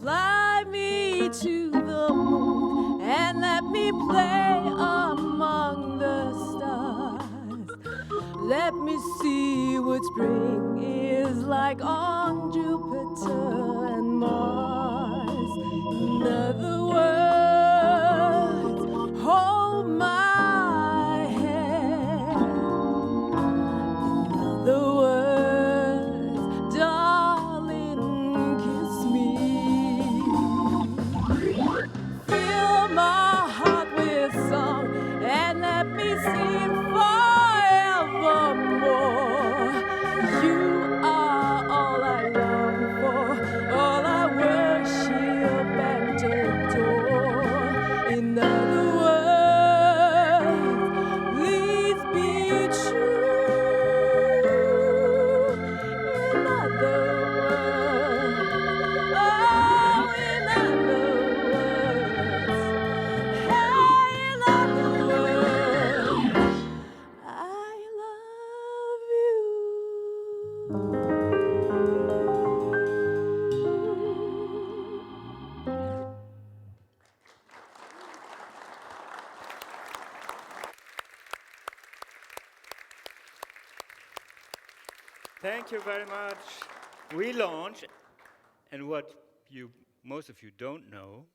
Fly me to the moon and let me play among the stars. Let me see what spring is like on Jupiter and Mars. In other words, hold my hand. In other words, darling, kiss me. Fill my heart with song and let me sing forevermore. Thank you very much. We launch, and what most of you don't know,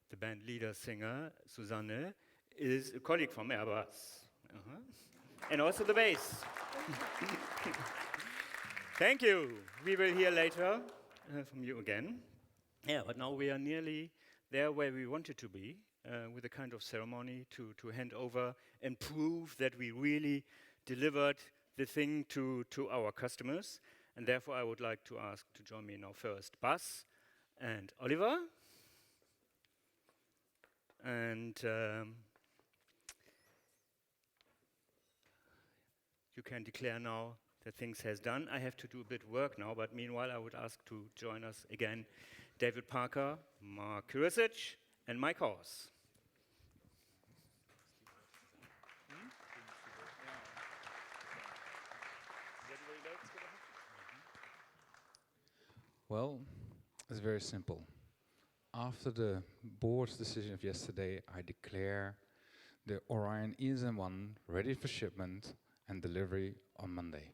the band leader singer, Susanne, is a colleague from Airbus. And also the bass. Thank you. We will hear later from you again. Yeah, but now we are nearly there where we wanted to be, with a kind of ceremony to hand over and prove that we really delivered the thing to our customers. And therefore, I would like to ask to join me now first Bas and Oliver. And you can declare now that things has done. I have to do a bit work now, but meanwhile, I would ask to join us again David Parker, Mark Kurisic, and Mike Horse. Well, it's very simple. After the board's decision of yesterday, I declare the Orion ESM-1 ready for shipment and delivery on Monday.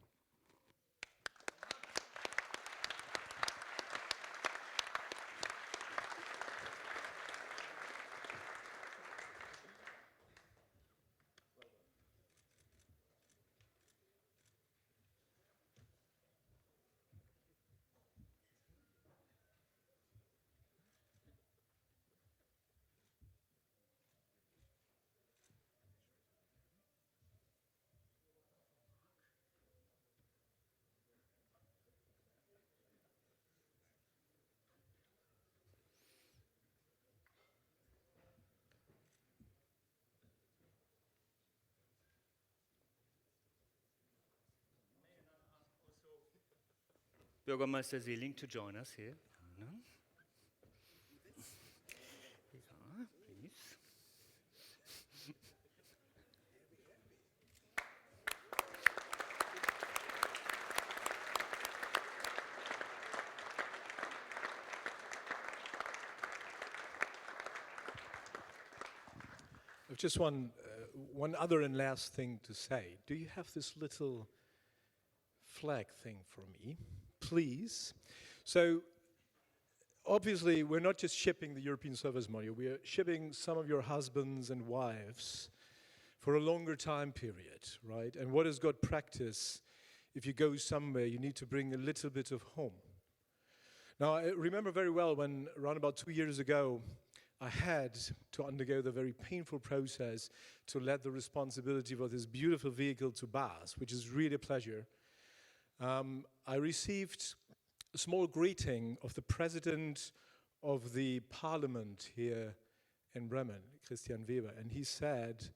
Bürgermeister Seeling to join us here. No? Yeah, please. I've just one other and last thing to say. Do you have this little flag thing for me, please? So obviously, we're not just shipping the European Service Module. We are shipping some of your husbands and wives for a longer time period, right? And what has got practice, if you go somewhere, you need to bring a little bit of home. Now, I remember very well when, around about 2 years ago, I had to undergo the very painful process to let the responsibility for this beautiful vehicle to Bas, which is really a pleasure. I received a small greeting of the president of the parliament here in Bremen, Christian Weber, and he said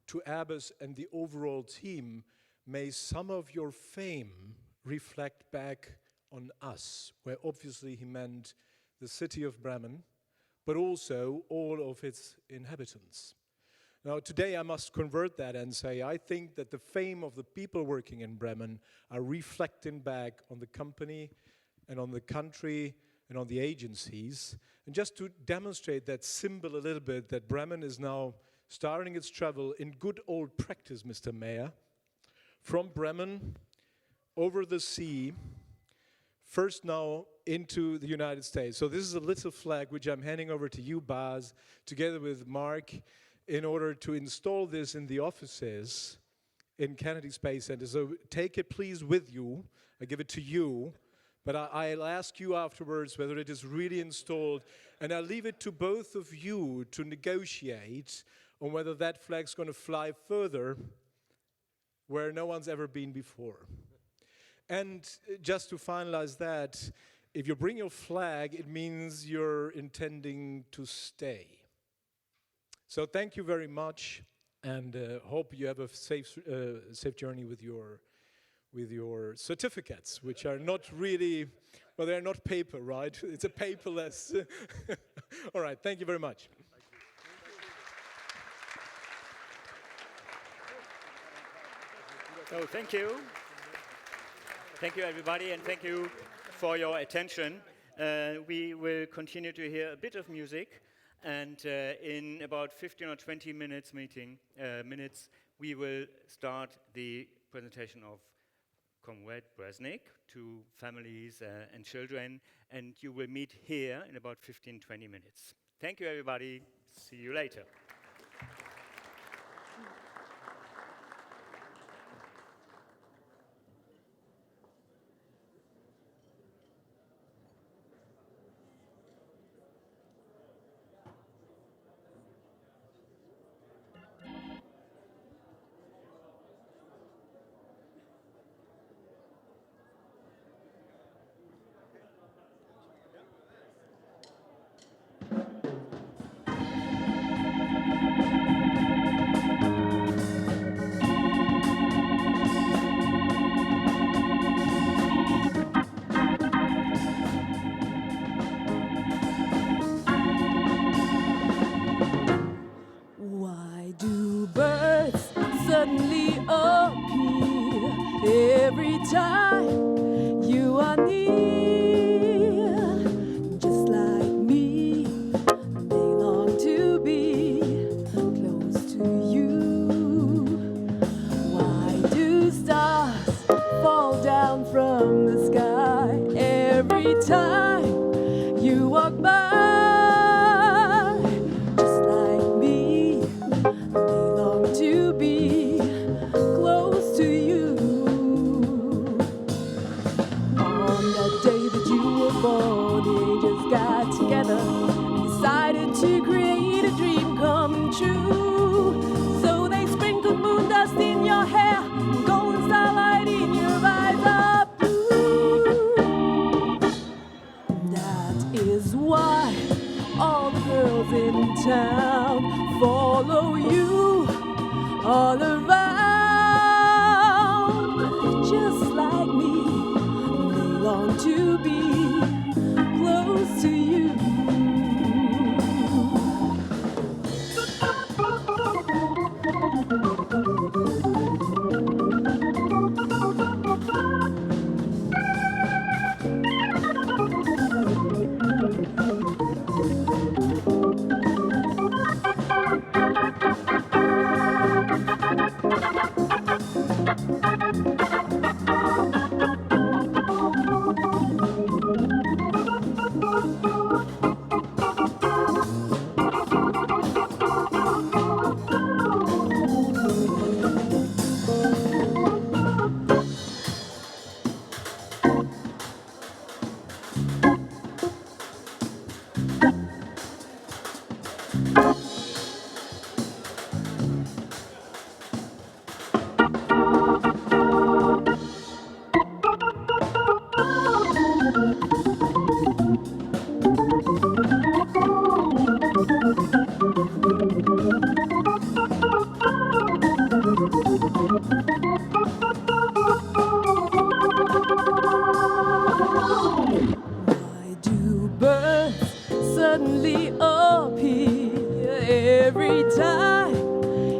to Airbus and the overall team, may some of your fame reflect back on us, where obviously he meant the city of Bremen, but also all of its inhabitants. Now, today I must convert that and say I think that the fame of the people working in Bremen are reflecting back on the company and on the country and on the agencies. And just to demonstrate that symbol a little bit, that Bremen is now starting its travel in good old practice, Mr. Mayor, from Bremen over the sea, first now into the United States. So this is a little flag which I'm handing over to you, Bas, together with Mark, in order to install this in the offices in Kennedy Space Center. So take it please with you. I give it to you. But I'll ask you afterwards whether it is really installed. And I'll leave it to both of you to negotiate on whether that flag's going to fly further where no one's ever been before. And just to finalize that, if you bring your flag, it means you're intending to stay. So thank you very much, and hope you have a safe journey with your certificates, which are not really, well, they're not paper, right? It's a paperless. All right, thank you very much. So thank you. Thank you, everybody, and thank you for your attention. We will continue to hear a bit of music, and in about 15 or 20 minutes, we will start the presentation of Comrade Bresnik to families and children, and you will meet here in about 15-20 minutes. Thank you, everybody. See you later. Why do birds suddenly appear every time you are near? Just like me, they long to be close to you. Why do stars fall down from the sky every time you walk by? Decided to create a dream come true. So they sprinkled moon dust in your hair, golden starlight in your eyes of blue. That is why all the girls in town follow you all around. Just like me, they long to be close to you. Suddenly appear every time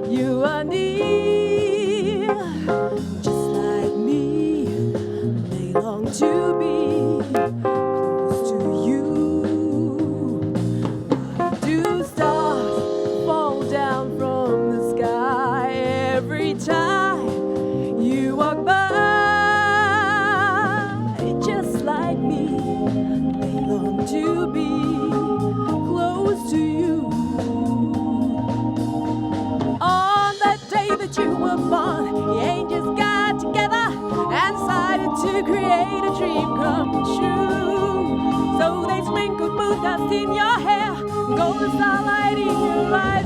you are near. Just like me, they long to be close to you. Why do stars fall down from the sky every time you walk by? Just like me, they long to be close to you. On that day that you were born, the angels got together and decided to create a dream come true. So they sprinkled moon dust in your hair, golden starlight in your eyes.